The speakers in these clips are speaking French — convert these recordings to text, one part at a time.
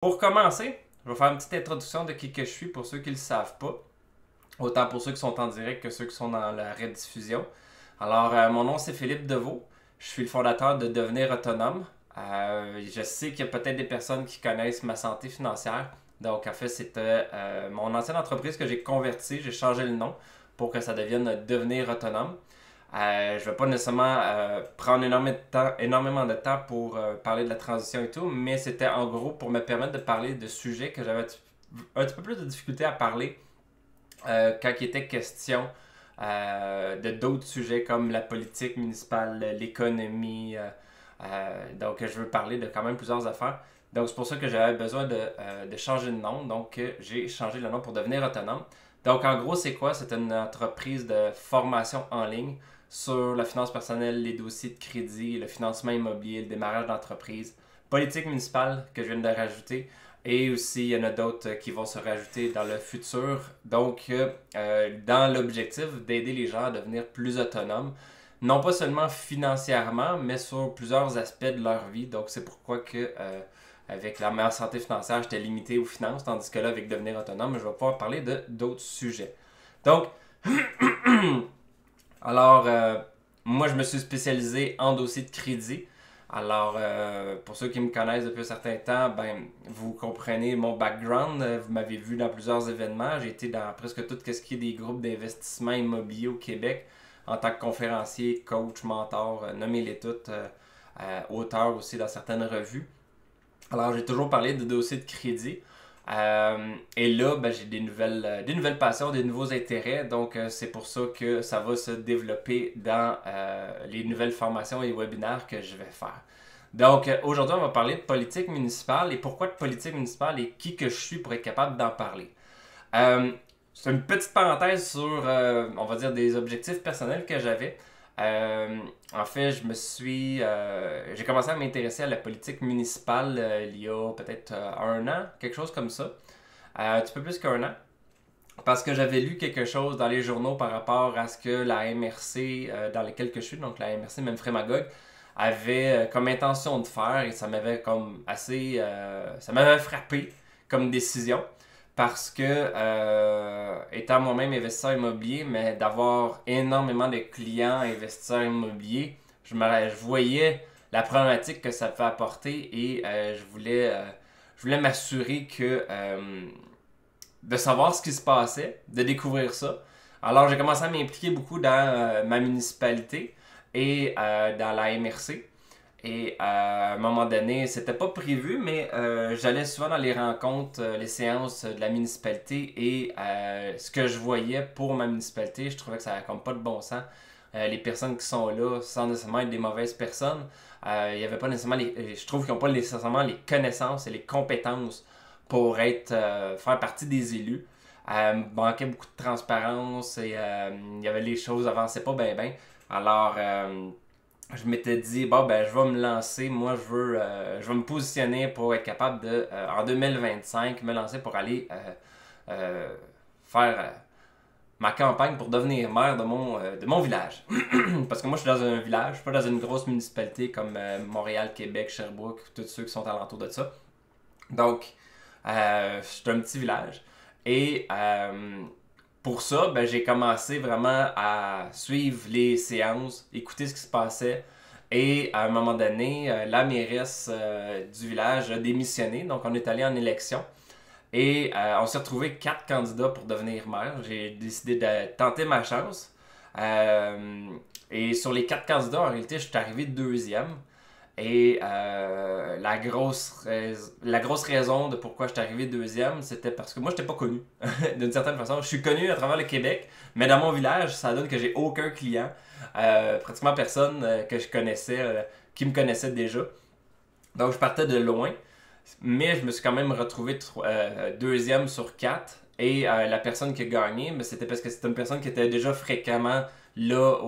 Pour commencer, je vais faire une petite introduction de qui que je suis pour ceux qui ne le savent pas, autant pour ceux qui sont en direct que ceux qui sont dans la rediffusion. Alors, mon nom c'est Philippe Deveau, je suis le fondateur de Devenir Autonome. Je sais qu'il y a peut-être des personnes qui connaissent ma santé financière. Donc, en fait, c'était mon ancienne entreprise que j'ai convertie, j'ai changé le nom pour que ça devienne Devenir Autonome. Je ne vais pas nécessairement prendre énormément de temps pour parler de la transition et tout, mais c'était en gros pour me permettre de parler de sujets que j'avais un petit peu plus de difficulté à parler quand il était question de d'autres sujets comme la politique municipale, l'économie. Donc, je veux parler de quand même plusieurs affaires. Donc, c'est pour ça que j'avais besoin de changer de nom. Donc, j'ai changé le nom pour devenir autonome. Donc, en gros, c'est quoi? C'est une entreprise de formation en ligne sur la finance personnelle, les dossiers de crédit, le financement immobilier, le démarrage d'entreprise, politique municipale que je viens de rajouter, et aussi, il y en a d'autres qui vont se rajouter dans le futur. Donc, dans l'objectif d'aider les gens à devenir plus autonomes, non pas seulement financièrement, mais sur plusieurs aspects de leur vie. Donc, c'est pourquoi que avec la meilleure santé financière, j'étais limité aux finances, tandis que là, avec devenir autonome, je vais pouvoir parler de d'autres sujets. Donc, alors, moi, je me suis spécialisé en dossier de crédit. Alors, pour ceux qui me connaissent depuis un certain temps, ben, vous comprenez mon background. Vous m'avez vu dans plusieurs événements. J'ai été dans presque tout ce qui est des groupes d'investissement immobilier au Québec en tant que conférencier, coach, mentor, nommez-les toutes, auteur aussi dans certaines revues. Alors, j'ai toujours parlé de dossiers de crédit. Et là, ben, j'ai des nouvelles passions, des nouveaux intérêts. Donc, c'est pour ça que ça va se développer dans les nouvelles formations et webinaires que je vais faire. Donc, aujourd'hui, on va parler de politique municipale et pourquoi de politique municipale et qui que je suis pour être capable d'en parler. Euh, c'est une petite parenthèse sur, on va dire, des objectifs personnels que j'avais. En fait, j'ai commencé à m'intéresser à la politique municipale il y a peut-être un an, quelque chose comme ça, un petit peu plus qu'un an, parce que j'avais lu quelque chose dans les journaux par rapport à ce que la MRC, dans lesquels que je suis, donc la MRC Memphremagog, avait comme intention de faire et ça m'avait comme ça m'avait frappé comme décision parce que étant moi-même investisseur immobilier, mais d'avoir énormément de clients investisseurs immobiliers, je voyais la problématique que ça peut apporter et je voulais m'assurer que de savoir ce qui se passait, de découvrir ça. Alors j'ai commencé à m'impliquer beaucoup dans ma municipalité et dans la MRC. Et à un moment donné, c'était pas prévu, mais j'allais souvent dans les rencontres, les séances de la municipalité et ce que je voyais pour ma municipalité, je trouvais que ça n'avait comme pas de bon sens. Les personnes qui sont là, sans nécessairement être des mauvaises personnes, il y avait pas nécessairement je trouve qu'ils n'ont pas nécessairement les connaissances et les compétences pour faire partie des élus. Manquait beaucoup de transparence et il y avait les choses avançaient pas bien bien. Alors je m'étais dit, bon, ben, je vais me lancer. Moi, je veux me positionner pour être capable de, en 2025, me lancer pour aller faire ma campagne pour devenir maire de mon village. Parce que moi, je suis dans un village, je suis pas dans une grosse municipalité comme Montréal, Québec, Sherbrooke, tous ceux qui sont alentours de ça. Donc, je suis un petit village. Et pour ça, ben, j'ai commencé vraiment à suivre les séances, écouter ce qui se passait. Et à un moment donné, la mairesse du village a démissionné. Donc, on est allé en élection. Et on s'est retrouvé 4 candidats pour devenir maire. J'ai décidé de tenter ma chance. Euh, et sur les 4 candidats, en réalité, je suis arrivé deuxième. Et la grosse raison de pourquoi je suis arrivé deuxième, c'était parce que moi, je n'étais pas connu. D'une certaine façon, je suis connu à travers le Québec, mais dans mon village, ça donne que j'ai aucun client. Pratiquement personne que je connaissais, qui me connaissait déjà. Donc, je partais de loin, mais je me suis quand même retrouvé deuxième sur quatre. Et la personne qui a gagné, mais c'était parce que c'était une personne qui était déjà fréquemment là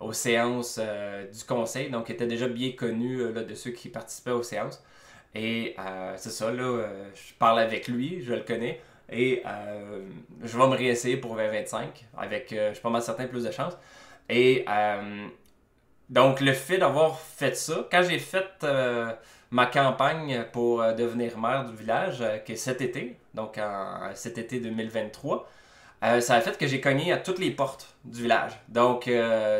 aux séances du conseil, donc était déjà bien connu là, de ceux qui participaient aux séances. Et c'est ça, là, je parle avec lui, je le connais, et je vais me réessayer pour 2025, avec, je suis pas mal certain, plus de chance. Et Donc, le fait d'avoir fait ça, quand j'ai fait ma campagne pour devenir maire du village, qui est cet été, donc cet été 2023, ça a fait que j'ai cogné à toutes les portes du village. Donc,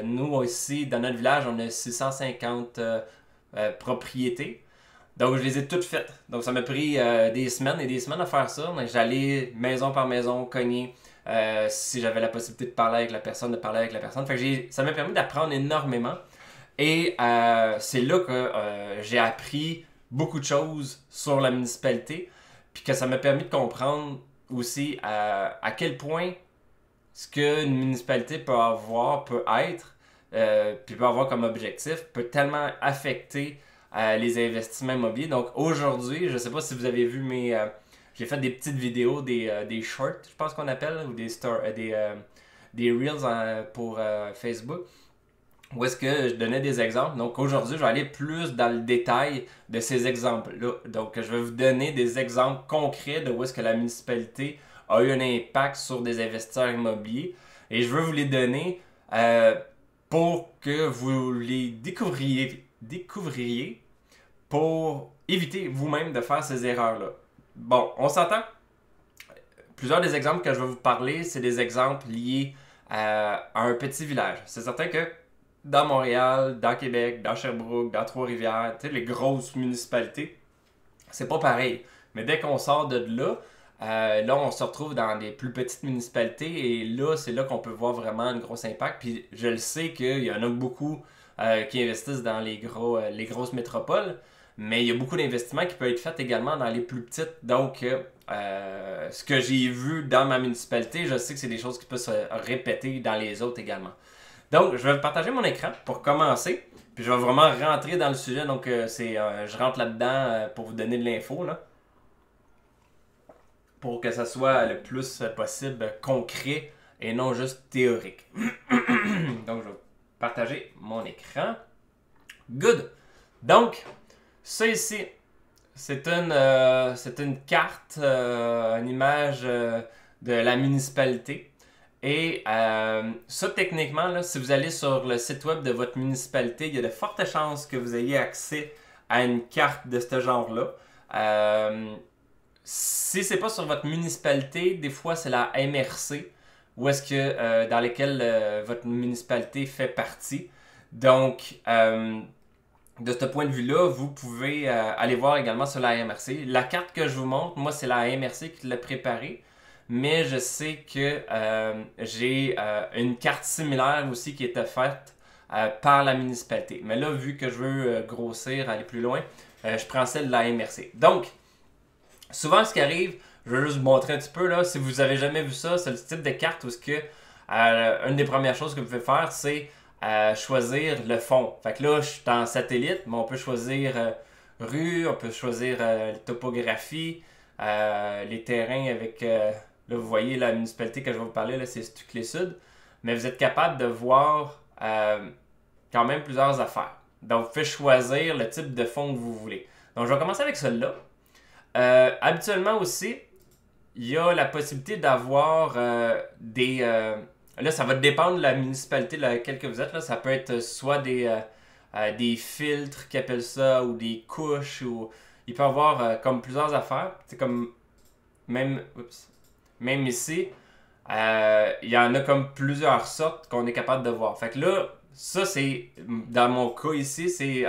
nous ici, dans notre village, on a 650 propriétés. Donc, je les ai toutes faites. Donc, ça m'a pris des semaines et des semaines à faire ça. Donc, j'allais maison par maison cogner. Si j'avais la possibilité de parler avec la personne, de parler avec la personne. Fait que ça m'a permis d'apprendre énormément. Et c'est là que j'ai appris beaucoup de choses sur la municipalité. Puis que ça m'a permis de comprendre aussi à quel point ce qu'une municipalité peut être, puis peut avoir comme objectif, peut tellement affecter les investissements immobiliers. Donc aujourd'hui, je ne sais pas si vous avez vu j'ai fait des petites vidéos, des shorts, je pense qu'on appelle, ou des reels pour Facebook, où est-ce que je donnais des exemples. Donc aujourd'hui, je vais aller plus dans le détail de ces exemples-là. Donc je vais vous donner des exemples concrets de où est-ce que la municipalité a eu un impact sur des investisseurs immobiliers. Et je veux vous les donner pour que vous les découvriez pour éviter vous-même de faire ces erreurs-là. Bon, on s'entend? Plusieurs des exemples que je vais vous parler, c'est des exemples liés à un petit village. C'est certain que dans Montréal, dans Québec, dans Sherbrooke, dans Trois-Rivières, tu sais, les grosses municipalités, c'est pas pareil. Mais dès qu'on sort de là, on se retrouve dans des plus petites municipalités et là, c'est là qu'on peut voir vraiment un gros impact. Puis je le sais qu'il y en a beaucoup qui investissent dans les grosses métropoles, mais il y a beaucoup d'investissements qui peuvent être faits également dans les plus petites. Donc, ce que j'ai vu dans ma municipalité, je sais que c'est des choses qui peuvent se répéter dans les autres également. Donc, je vais partager mon écran pour commencer. Puis je vais vraiment rentrer dans le sujet. Donc, je rentre là-dedans pour vous donner de l'info, là. Pour que ça soit le plus possible concret et non juste théorique. Donc, je vais partager mon écran. Good! Donc, ça ici, c'est une carte, une image de la municipalité. Et ça, techniquement, là, si vous allez sur le site web de votre municipalité, il y a de fortes chances que vous ayez accès à une carte de ce genre-là. Si c'est pas sur votre municipalité, des fois c'est la MRC, où est-ce que dans lesquelles votre municipalité fait partie. Donc, de ce point de vue-là, vous pouvez aller voir également sur la MRC. La carte que je vous montre, moi, c'est la MRC qui l'a préparée. Mais je sais que j'ai une carte similaire aussi qui est offerte par la municipalité. Mais là, vu que je veux grossir, aller plus loin, je prends celle de la MRC. Donc, souvent, ce qui arrive, je vais juste vous montrer un petit peu, là, si vous avez jamais vu ça, c'est le type de carte où une des premières choses que vous pouvez faire, c'est choisir le fond. Fait que là, je suis en satellite, mais on peut choisir rue, on peut choisir topographie, les terrains avec... là, vous voyez la municipalité que je vais vous parler, là, c'est Stuclé-Sud. Mais vous êtes capable de voir quand même plusieurs affaires. Donc, vous pouvez choisir le type de fond que vous voulez. Donc, je vais commencer avec celle-là. Habituellement aussi, il y a la possibilité d'avoir là, ça va dépendre de la municipalité dans laquelle vous êtes. Là. Ça peut être soit des filtres qui appellent ça, ou des couches, ou il peut y avoir comme plusieurs affaires. C'est comme même ici, il y en a comme plusieurs sortes qu'on est capable de voir. Fait que là, ça c'est, dans mon cas ici, c'est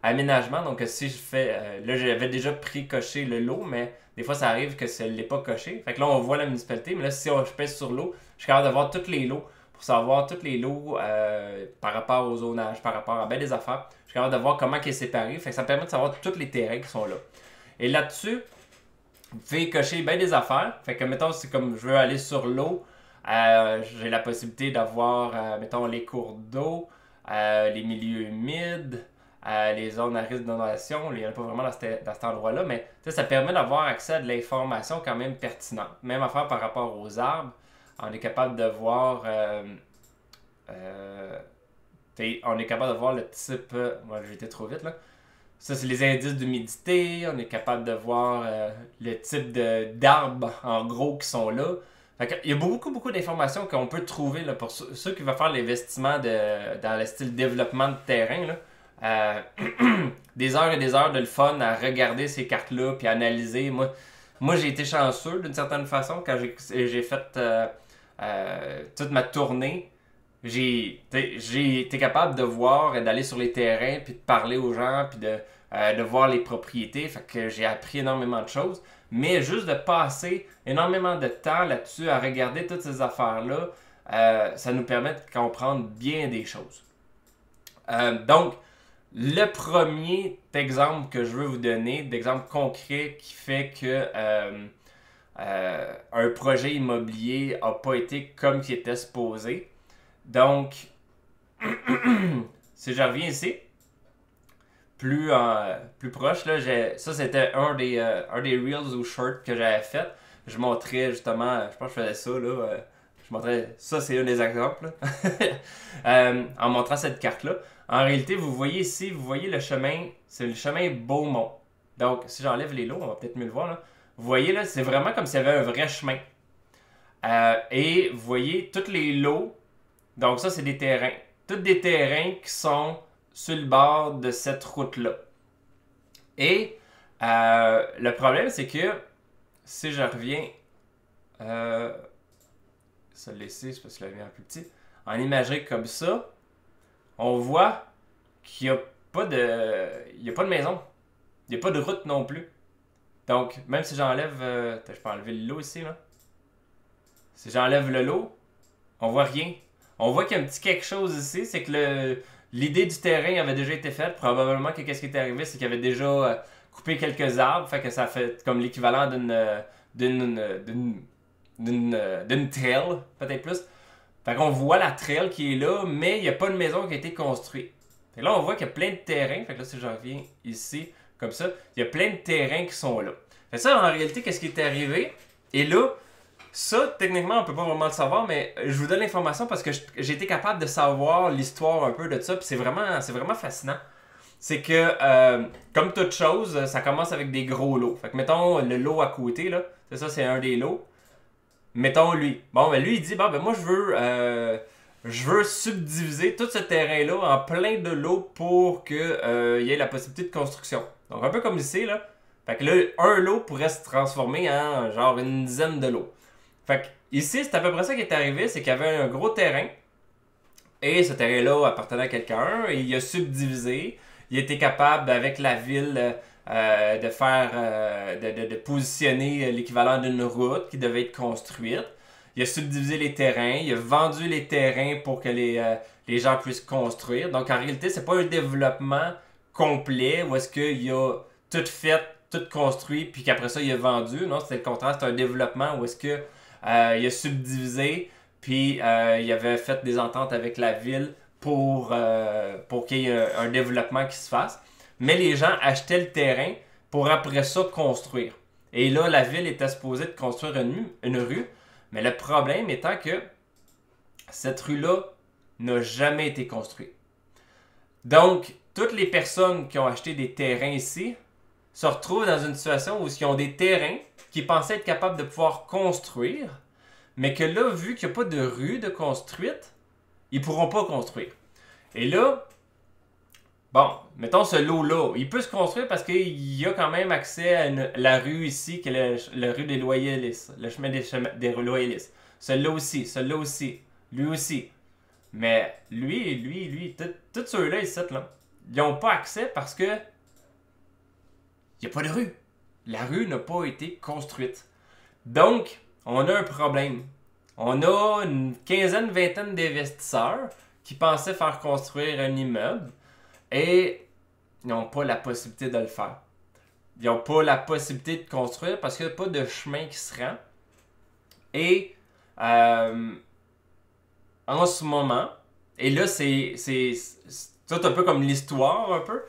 aménagement. Donc si je fais, là j'avais déjà pré-coché le lot, mais des fois ça arrive que ça ne l'est pas coché. Fait que là on voit la municipalité, mais là si je pèse sur l'eau, je suis capable de voir tous les lots pour savoir tous les lots par rapport au zonage, par rapport à bien des affaires. Je suis capable de voir comment ils est séparé. Fait que ça me permet de savoir tous les terrains qui sont là. Et là-dessus, vous pouvez cocher bien des affaires. Fait que, mettons, c'est comme je veux aller sur l'eau, j'ai la possibilité d'avoir, mettons, les cours d'eau, les milieux humides, les zones à risque d'inondation. Il n'y en a pas vraiment dans cet endroit-là, mais ça permet d'avoir accès à de l'information quand même pertinente. Même affaire par rapport aux arbres. On est capable de voir... on est capable de voir le type... moi, j'ai été trop vite, là. Ça, c'est les indices d'humidité. On est capable de voir le type d'arbres, en gros, qui sont là. Il y a beaucoup d'informations qu'on peut trouver là, pour ceux qui veulent faire l'investissement dans le style développement de terrain. Là. Des heures et des heures de le fun à regarder ces cartes-là puis analyser. Moi j'ai été chanceux d'une certaine façon quand j'ai fait toute ma tournée. J'ai été capable de voir et d'aller sur les terrains puis de parler aux gens puis de voir les propriétés. Fait que j'ai appris énormément de choses. Mais juste de passer énormément de temps là-dessus à regarder toutes ces affaires-là, ça nous permet de comprendre bien des choses. Donc, le premier exemple que je veux vous donner, d'exemple concret qui fait que un projet immobilier n'a pas été comme il était supposé. Donc, si je reviens ici, plus proche, là, ça c'était un des Reels ou Shorts que j'avais fait. Je montrais justement, je pense que je faisais ça, là. Je montrais, ça c'est un des exemples, en montrant cette carte-là. En réalité, vous voyez ici, vous voyez le chemin, c'est le chemin Beaumont. Donc, si j'enlève les lots, on va peut-être mieux le voir, là. Vous voyez, là, c'est vraiment comme s'il y avait un vrai chemin. Et vous voyez, tous les lots, donc ça, c'est des terrains. Tous des terrains qui sont sur le bord de cette route-là. Et le problème, c'est que si je reviens, ça le laisser, c'est parce que je l'avais un plus petit, en imagerie comme ça, on voit qu'il n'y a pas de maison. Il n'y a pas de route non plus. Donc, même si j'enlève, je peux enlever le lot ici, là. Si j'enlève le lot, on voit rien. On voit qu'il y a un petit quelque chose ici, c'est que l'idée du terrain avait déjà été faite. Probablement que qu'est-ce qui est arrivé, c'est qu'il y avait déjà coupé quelques arbres, fait que ça fait comme l'équivalent d'une trail, peut-être plus. Fait qu'on voit la trail qui est là, mais il n'y a pas de maison qui a été construite. Et là, on voit qu'il y a plein de terrains. Fait que là, si je reviens ici, comme ça, il y a plein de terrains qui sont là. Fait que ça, en réalité, qu'est-ce qui est arrivé? Et là, ça, techniquement, on peut pas vraiment le savoir, mais je vous donne l'information parce que j'ai été capable de savoir l'histoire un peu de ça, puis c'est vraiment fascinant. C'est que, comme toute chose, ça commence avec des gros lots. Fait que, mettons, le lot à côté, là, c'est un des lots. Mettons lui. Bon, ben lui, il dit, ben moi, je veux subdiviser tout ce terrain-là en plein de lots pour qu'il y ait la possibilité de construction. Donc, un peu comme ici, là. Fait que là, un lot pourrait se transformer en genre une dizaine de lots. Fait que ici, c'est à peu près ça qui est arrivé, c'est qu'il y avait un gros terrain. Et ce terrain-là appartenait à quelqu'un. Et il a subdivisé. Il était capable, avec la ville, de faire, de positionner l'équivalent d'une route qui devait être construite. Il a subdivisé les terrains. Il a vendu les terrains pour que les gens puissent construire. Donc, en réalité, c'est pas un développement complet où est-ce qu'il a tout fait, tout construit, puis qu'après ça, il a vendu. Non, c'était le contraire. C'est un développement où est-ce que il a subdivisé, puis il avait fait des ententes avec la ville pour qu'il y ait un développement qui se fasse. Mais les gens achetaient le terrain pour après ça construire. Et là, la ville était supposée de construire une rue, mais le problème étant que cette rue-là n'a jamais été construite. Donc, toutes les personnes qui ont acheté des terrains ici se retrouvent dans une situation où ils ont des terrains qui pensaient être capables de pouvoir construire, mais que là, vu qu'il n'y a pas de rue de construite, ils ne pourront pas construire. Et là, bon, mettons ce lot-là, il peut se construire parce qu'il y a quand même accès à la rue ici, qui est la rue des Loyalistes, le chemin des Loyalistes. Celui-là aussi, lui aussi. Mais lui, tous ceux-là, ici, là, ils n'ont pas accès parce que il n'y a pas de rue. La rue n'a pas été construite. Donc, on a un problème. On a une vingtaine d'investisseurs qui pensaient faire construire un immeuble et ils n'ont pas la possibilité de le faire. Ils n'ont pas la possibilité de construire parce qu'il n'y a pas de chemin qui se rend. Et en ce moment, et là, c'est tout un peu comme l'histoire, un peu.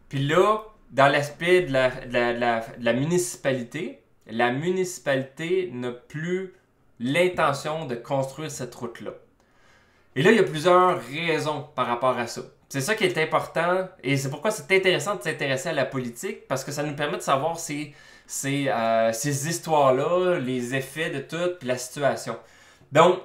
Puis là, dans l'aspect de la municipalité, la municipalité n'a plus l'intention de construire cette route-là. Et là, il y a plusieurs raisons par rapport à ça. C'est ça qui est important et c'est pourquoi c'est intéressant de s'intéresser à la politique parce que ça nous permet de savoir c'est ces histoires-là, les effets de tout, puis la situation. Donc,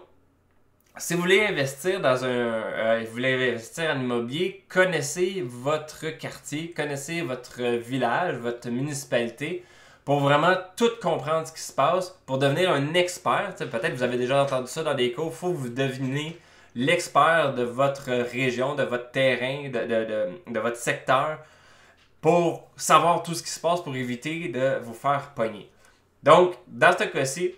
si vous voulez investir vous voulez investir en immobilier, connaissez votre quartier, connaissez votre village, votre municipalité, pour vraiment tout comprendre ce qui se passe, pour devenir un expert. Peut-être que vous avez déjà entendu ça dans des cours, il faut que vous deveniez l'expert de votre région, de votre terrain, de votre secteur, pour savoir tout ce qui se passe pour éviter de vous faire pogner. Donc, dans ce cas-ci,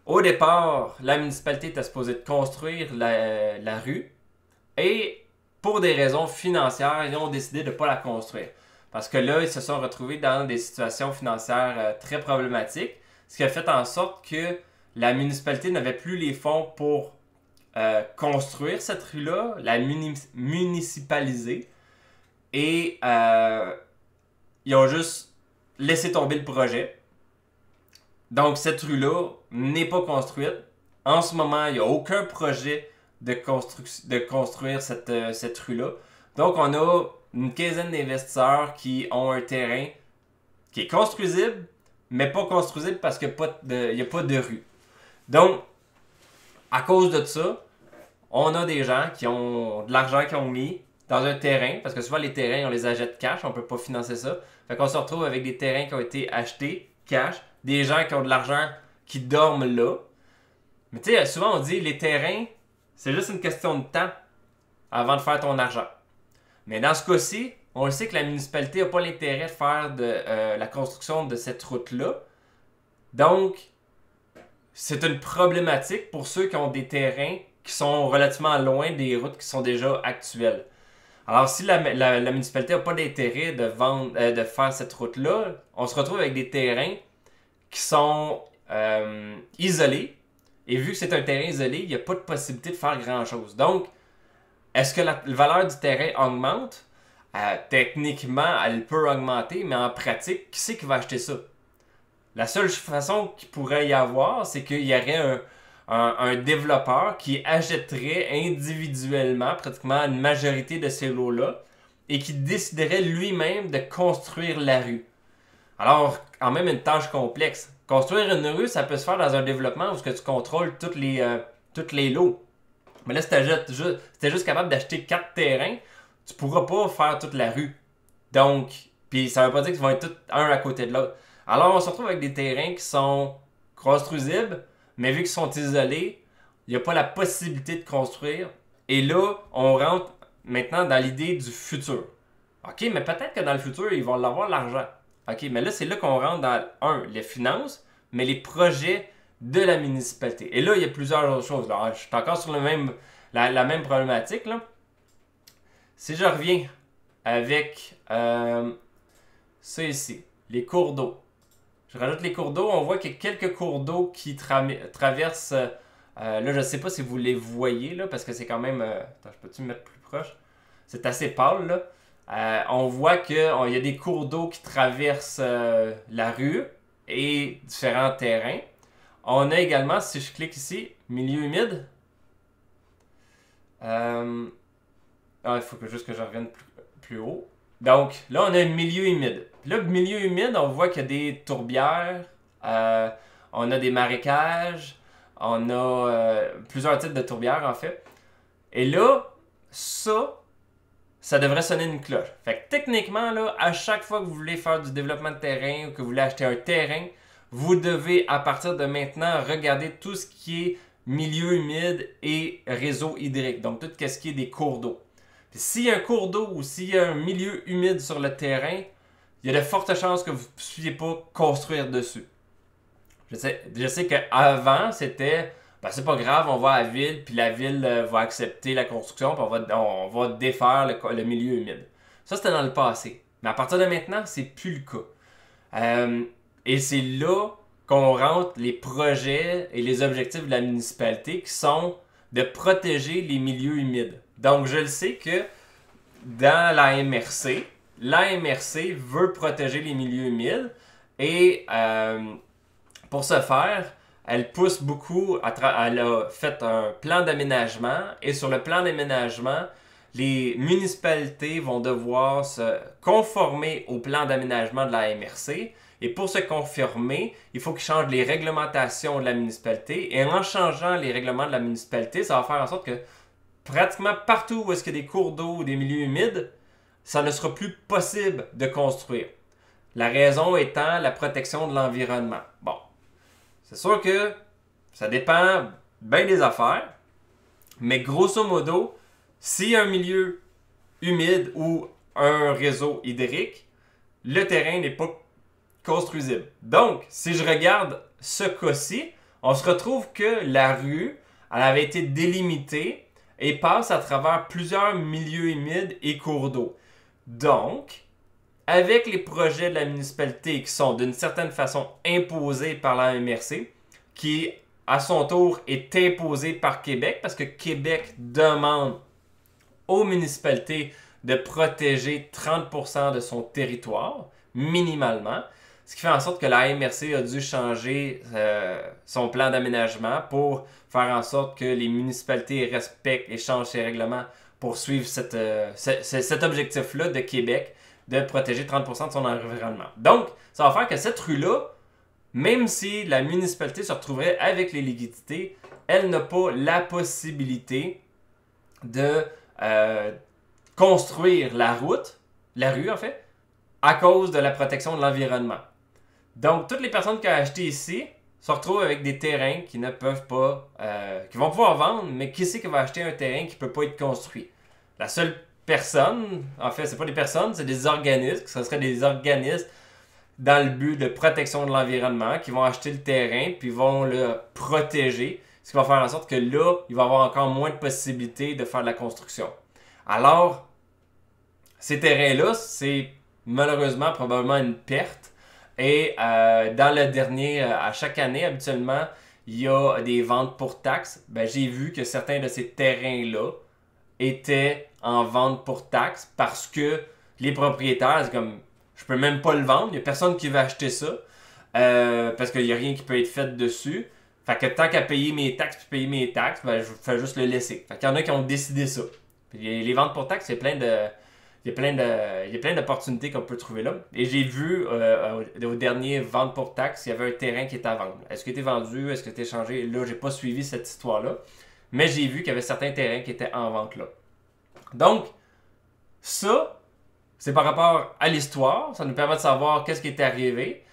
au départ, la municipalité était supposée de construire la rue et pour des raisons financières, ils ont décidé de ne pas la construire. Parce que là, ils se sont retrouvés dans des situations financières très problématiques, ce qui a fait en sorte que la municipalité n'avait plus les fonds pour construire cette rue-là, la municipaliser, et ils ont juste laissé tomber le projet. Donc, cette rue-là n'est pas construite. En ce moment, il n'y a aucun projet de construire cette rue-là. Donc, on a une quinzaine d'investisseurs qui ont un terrain qui est construisible, mais pas construisible parce qu'il n'y a pas de rue. Donc, à cause de ça, on a des gens qui ont de l'argent qu'ils ont mis dans un terrain, parce que souvent les terrains, on les achète cash, on ne peut pas financer ça. Fait qu'on se retrouve avec des terrains qui ont été achetés cash, des gens qui ont de l'argent qui dorment là. Mais tu sais, souvent on dit les terrains, c'est juste une question de temps avant de faire ton argent. Mais dans ce cas-ci, on le sait que la municipalité n'a pas l'intérêt de faire la construction de cette route-là. Donc, c'est une problématique pour ceux qui ont des terrains qui sont relativement loin des routes qui sont déjà actuelles. Alors, si la municipalité n'a pas d'intérêt de faire cette route-là, on se retrouve avec des terrains qui sont isolés. Et vu que c'est un terrain isolé, il n'y a pas de possibilité de faire grand-chose. Donc, est-ce que la valeur du terrain augmente? Techniquement, elle peut augmenter, mais en pratique, qui c'est qui va acheter ça? La seule façon qu'il pourrait y avoir, c'est qu'il y aurait un développeur qui achèterait individuellement pratiquement une majorité de ces lots-là et qui déciderait lui-même de construire la rue. Alors, quand même une tâche complexe. Construire une rue, ça peut se faire dans un développement où tu contrôles tous les lots. Mais là, si t'es juste capable d'acheter 4 terrains, tu pourras pas faire toute la rue. Donc, puis ça veut pas dire qu'ils vont être tous un à côté de l'autre. Alors, on se retrouve avec des terrains qui sont construisibles, mais vu qu'ils sont isolés, il n'y a pas la possibilité de construire. Et là, on rentre maintenant dans l'idée du futur. OK, mais peut-être que dans le futur, ils vont avoir l'argent. OK, mais là, c'est là qu'on rentre dans, les finances, mais les projets de la municipalité. Et là, il y a plusieurs autres choses. Là. Je suis encore sur la même problématique. Là. Si je reviens avec ça ici, les cours d'eau. Je rajoute les cours d'eau. On voit qu'il y a quelques cours d'eau qui traversent. Là, je ne sais pas si vous les voyez, là, parce que c'est quand même... attends, je peux-tu me mettre plus proche? C'est assez pâle, là. On voit qu'il y a des cours d'eau qui traversent la rue et différents terrains. On a également, si je clique ici, milieu humide. Il faut juste que je revienne plus haut. Donc, là, on a un milieu humide. Puis là, milieu humide, on voit qu'il y a des tourbières, on a des marécages, on a plusieurs types de tourbières, en fait. Et là, ça devrait sonner une cloche. Fait que techniquement, là, à chaque fois que vous voulez faire du développement de terrain ou que vous voulez acheter un terrain, vous devez, à partir de maintenant, regarder tout ce qui est milieu humide et réseau hydrique. Donc, tout ce qui est des cours d'eau. Puis s'il y a un cours d'eau ou s'il y a un milieu humide sur le terrain, il y a de fortes chances que vous ne puissiez pas construire dessus. Je sais qu'avant, c'était, c'est pas grave, on va à la ville, puis la ville va accepter la construction, puis on va défaire le milieu humide. Ça, c'était dans le passé. Mais à partir de maintenant, c'est plus le cas. Et c'est là qu'on rentre les projets et les objectifs de la municipalité qui sont de protéger les milieux humides. Donc, je le sais que dans la MRC veut protéger les milieux humides et pour ce faire, elle pousse beaucoup, elle a fait un plan d'aménagement et sur le plan d'aménagement, les municipalités vont devoir se conformer au plan d'aménagement de la MRC Et pour se confirmer, il faut qu'ils changent les réglementations de la municipalité. Et en changeant les règlements de la municipalité, ça va faire en sorte que pratiquement partout où est-ce qu'il y a des cours d'eau ou des milieux humides, ça ne sera plus possible de construire. La raison étant la protection de l'environnement. Bon, c'est sûr que ça dépend bien des affaires, mais grosso modo, s'il y a un milieu humide ou un réseau hydrique, le terrain n'est pas construisible. Donc, si je regarde ce cas-ci, on se retrouve que la rue, elle avait été délimitée et passe à travers plusieurs milieux humides et cours d'eau. Donc, avec les projets de la municipalité qui sont d'une certaine façon imposés par la MRC, qui à son tour est imposé par Québec, parce que Québec demande aux municipalités de protéger 30% de son territoire, minimalement, ce qui fait en sorte que la MRC a dû changer son plan d'aménagement pour faire en sorte que les municipalités respectent et changent ses règlements pour suivre cet objectif-là de Québec de protéger 30% de son environnement. Donc, ça va faire que cette rue-là, même si la municipalité se retrouverait avec les liquidités, elle n'a pas la possibilité de construire la rue en fait, à cause de la protection de l'environnement. Donc, toutes les personnes qui ont acheté ici se retrouvent avec des terrains qui ne peuvent pas, qui vont pouvoir vendre, mais qui c'est qui va acheter un terrain qui ne peut pas être construit? La seule personne, en fait, c'est pas des personnes, c'est des organismes, ce serait des organismes dans le but de protection de l'environnement, qui vont acheter le terrain, puis vont le protéger, ce qui va faire en sorte que là, il va y avoir encore moins de possibilités de faire de la construction. Alors, ces terrains-là, c'est malheureusement probablement une perte. Et dans le dernier, à chaque année, habituellement, il y a des ventes pour taxes. Ben, j'ai vu que certains de ces terrains-là étaient en vente pour taxes parce que les propriétaires, c'est comme, je peux même pas le vendre, il n'y a personne qui va acheter ça parce qu'il n'y a rien qui peut être fait dessus. Fait que tant qu'à payer mes taxes puis payer mes taxes, ben, je fais juste le laisser. Fait qu'il y en a qui ont décidé ça. Puis les ventes pour taxes, il y a plein d'opportunités qu'on peut trouver là. Et j'ai vu aux derniers ventes pour taxes, il y avait un terrain qui était à vendre. Est-ce qu'il était vendu? Est-ce qu'il était échangé? Là, j'ai pas suivi cette histoire-là. Mais j'ai vu qu'il y avait certains terrains qui étaient en vente là. Donc, ça, c'est par rapport à l'histoire. Ça nous permet de savoir qu'est-ce qui est arrivé.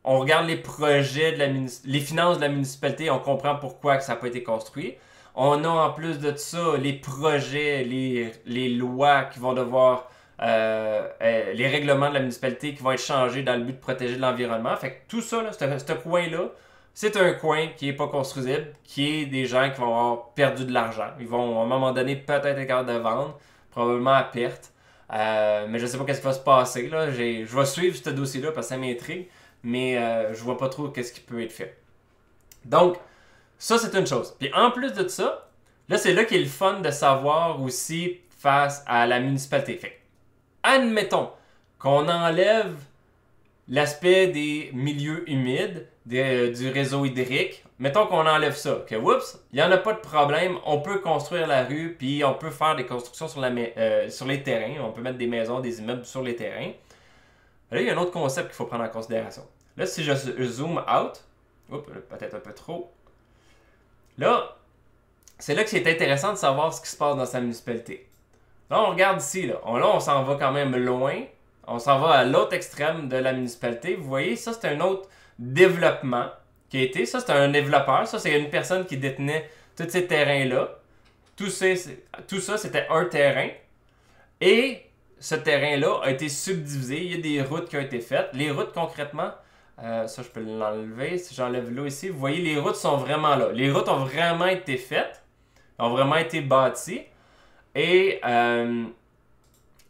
On regarde les projets, les finances de la municipalité, on comprend pourquoi que ça n'a pas été construit. On a en plus de ça les projets, les lois qui vont devoir, les règlements de la municipalité qui vont être changés dans le but de protéger l'environnement. Fait que tout ça, là, ce coin-là, c'est un coin qui n'est pas construisible, qui est des gens qui vont avoir perdu de l'argent. Ils vont à un moment donné peut-être être capables de vendre, probablement à perte. Mais je ne sais pas ce qui va se passer. Là. Je vais suivre ce dossier-là parce que ça m'intrigue, mais je vois pas trop qu'est-ce qui peut être fait. Donc, ça, c'est une chose. Puis en plus de ça, là, c'est là qu'il est le fun de savoir aussi face à la municipalité. Fait admettons qu'on enlève l'aspect des milieux humides, du réseau hydrique. Mettons qu'on enlève ça. Que, oups, il n'y en a pas de problème. On peut construire la rue, puis on peut faire des constructions sur les terrains. On peut mettre des maisons, des immeubles sur les terrains. Là, il y a un autre concept qu'il faut prendre en considération. Là, si je zoom out, peut-être un peu trop. Là, c'est là que c'est intéressant de savoir ce qui se passe dans sa municipalité. Là, on regarde ici. Là, on s'en va quand même loin. On s'en va à l'autre extrême de la municipalité. Vous voyez, ça, c'est un autre développement qui a été. Ça, c'est un développeur. Ça, c'est une personne qui détenait tous ces terrains-là. Tout ça, c'était un terrain. Et ce terrain-là a été subdivisé. Il y a des routes qui ont été faites. Les routes, concrètement, ça, je peux l'enlever. Si j'enlève l'eau ici, vous voyez, les routes sont vraiment là. Les routes ont vraiment été faites, ont vraiment été bâties. Et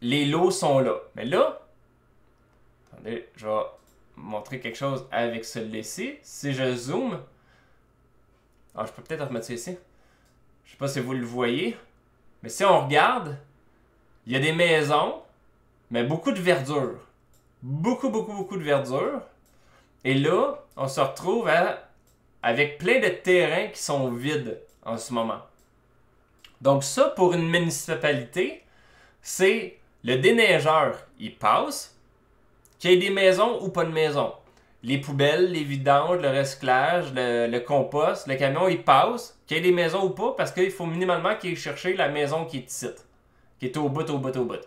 les lots sont là. Mais là, attendez, je vais montrer quelque chose avec celui-ci. Si je zoome, je peux peut-être remettre ça ici. Je ne sais pas si vous le voyez. Mais si on regarde, il y a des maisons, mais beaucoup de verdure. Beaucoup de verdure. Et là, on se retrouve avec plein de terrains qui sont vides en ce moment. Donc ça, pour une municipalité, c'est le déneigeur, il passe, qu'il y ait des maisons ou pas de maisons. Les poubelles, les vidanges, le recyclage, le compost, le camion, il passe, qu'il y ait des maisons ou pas, parce qu'il faut minimalement qu'il aille chercher la maison qui est ici, qui est au bout, au bout, au bout.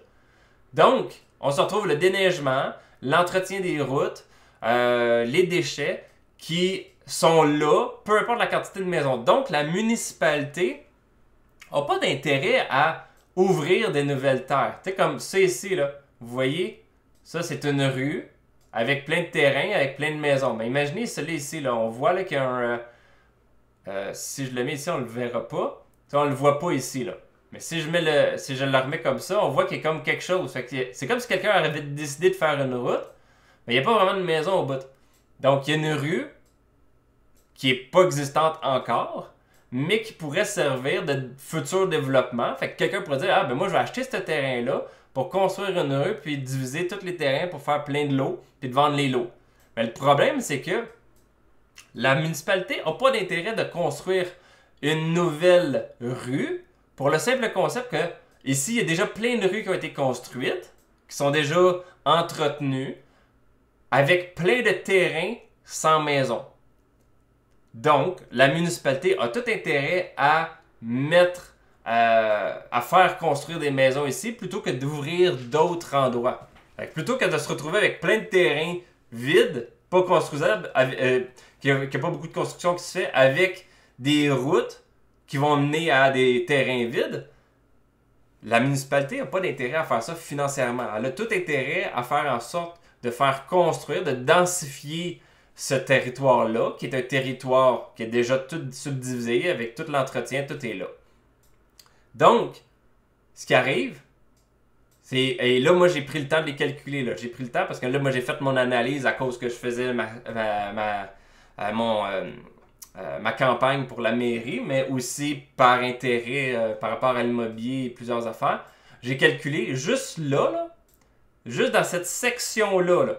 Donc, on se retrouve le déneigement, l'entretien des routes, les déchets qui sont là, peu importe la quantité de maisons. Donc, la municipalité n'a pas d'intérêt à ouvrir des nouvelles terres. Tu sais, comme ça ici, là, vous voyez, ça c'est une rue avec plein de terrains, avec plein de maisons. Mais imaginez celui-là ici, là, on voit là, qu'il y a un... si je le mets ici, on ne le verra pas. On ne le voit pas ici, là. Mais si je le remets comme ça, on voit qu'il y a comme quelque chose. C'est comme si quelqu'un avait décidé de faire une route, mais il n'y a pas vraiment de maison au bout. Donc, il y a une rue qui n'est pas existante encore, mais qui pourrait servir de futur développement. Fait que quelqu'un pourrait dire, ah ben moi je vais acheter ce terrain-là pour construire une rue, puis diviser tous les terrains pour faire plein de lots, puis de vendre les lots. Mais le problème, c'est que la municipalité n'a pas d'intérêt de construire une nouvelle rue pour le simple concept que ici, il y a déjà plein de rues qui ont été construites, qui sont déjà entretenues, avec plein de terrains sans maison. Donc, la municipalité a tout intérêt à à faire construire des maisons ici plutôt que d'ouvrir d'autres endroits. Plutôt que de se retrouver avec plein de terrains vides, pas construisables, qu'il n'y a pas beaucoup de construction qui se fait, avec des routes qui vont mener à des terrains vides, la municipalité n'a pas d'intérêt à faire ça financièrement. Elle a tout intérêt à faire en sorte de faire construire, de densifier ce territoire-là, qui est un territoire qui est déjà tout subdivisé, avec tout l'entretien, tout est là. Donc, ce qui arrive, c'est... Et là, moi, j'ai pris le temps de les calculer. Là. J'ai pris le temps parce que là, moi, j'ai fait mon analyse à cause que je faisais ma campagne pour la mairie, mais aussi par intérêt par rapport à l'immobilier et plusieurs affaires. J'ai calculé juste là, juste dans cette section-là,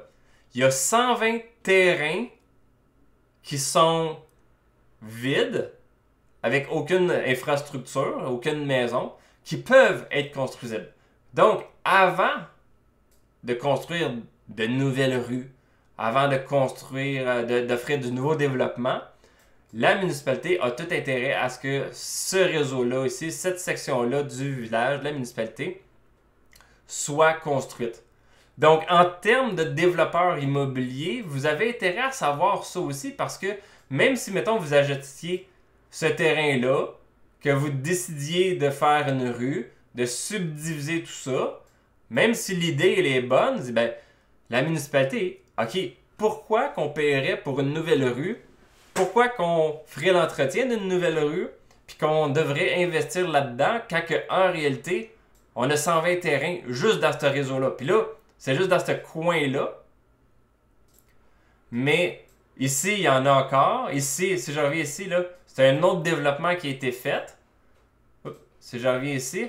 il y a 120 terrains qui sont vides, avec aucune infrastructure, aucune maison, qui peuvent être construisibles. Donc, avant de construire de nouvelles rues, avant de construire, d'offrir du nouveau développement, la municipalité a tout intérêt à ce que ce réseau-là ici, cette section-là du village, de la municipalité, soit construite. Donc, en termes de développeurs immobiliers, vous avez intérêt à savoir ça aussi parce que même si, mettons, vous achetiez ce terrain-là, que vous décidiez de faire une rue, de subdiviser tout ça, même si l'idée elle est bonne, ben, la municipalité, ok, pourquoi qu'on paierait pour une nouvelle rue? Pourquoi qu'on ferait l'entretien d'une nouvelle rue? Puis qu'on devrait investir là-dedans quand en réalité, on a 120 terrains juste dans ce réseau-là. Puis là, c'est juste dans ce coin-là. Mais ici, il y en a encore. Ici, si je reviens ici, là, c'est un autre développement qui a été fait. Si je reviens ici,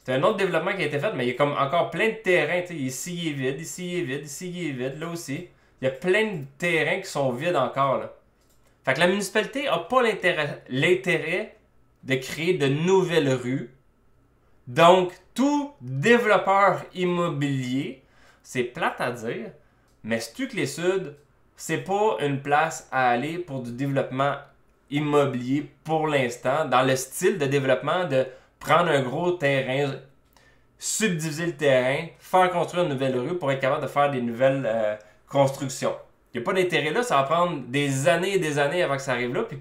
c'est un autre développement qui a été fait, mais il y a comme encore plein de terrains. Ici, il est vide, ici, il est vide, ici, il est vide, là aussi. Il y a plein de terrains qui sont vides encore, là. Fait que la municipalité n'a pas l'intérêt de créer de nouvelles rues. Donc, tout développeur immobilier, c'est plate à dire, mais Stucley-Sud, c'est pas une place à aller pour du développement immobilier pour l'instant, dans le style de développement de prendre un gros terrain, subdiviser le terrain, faire construire une nouvelle rue pour être capable de faire des nouvelles constructions. Il n'y a pas d'intérêt là, ça va prendre des années et des années avant que ça arrive là, puis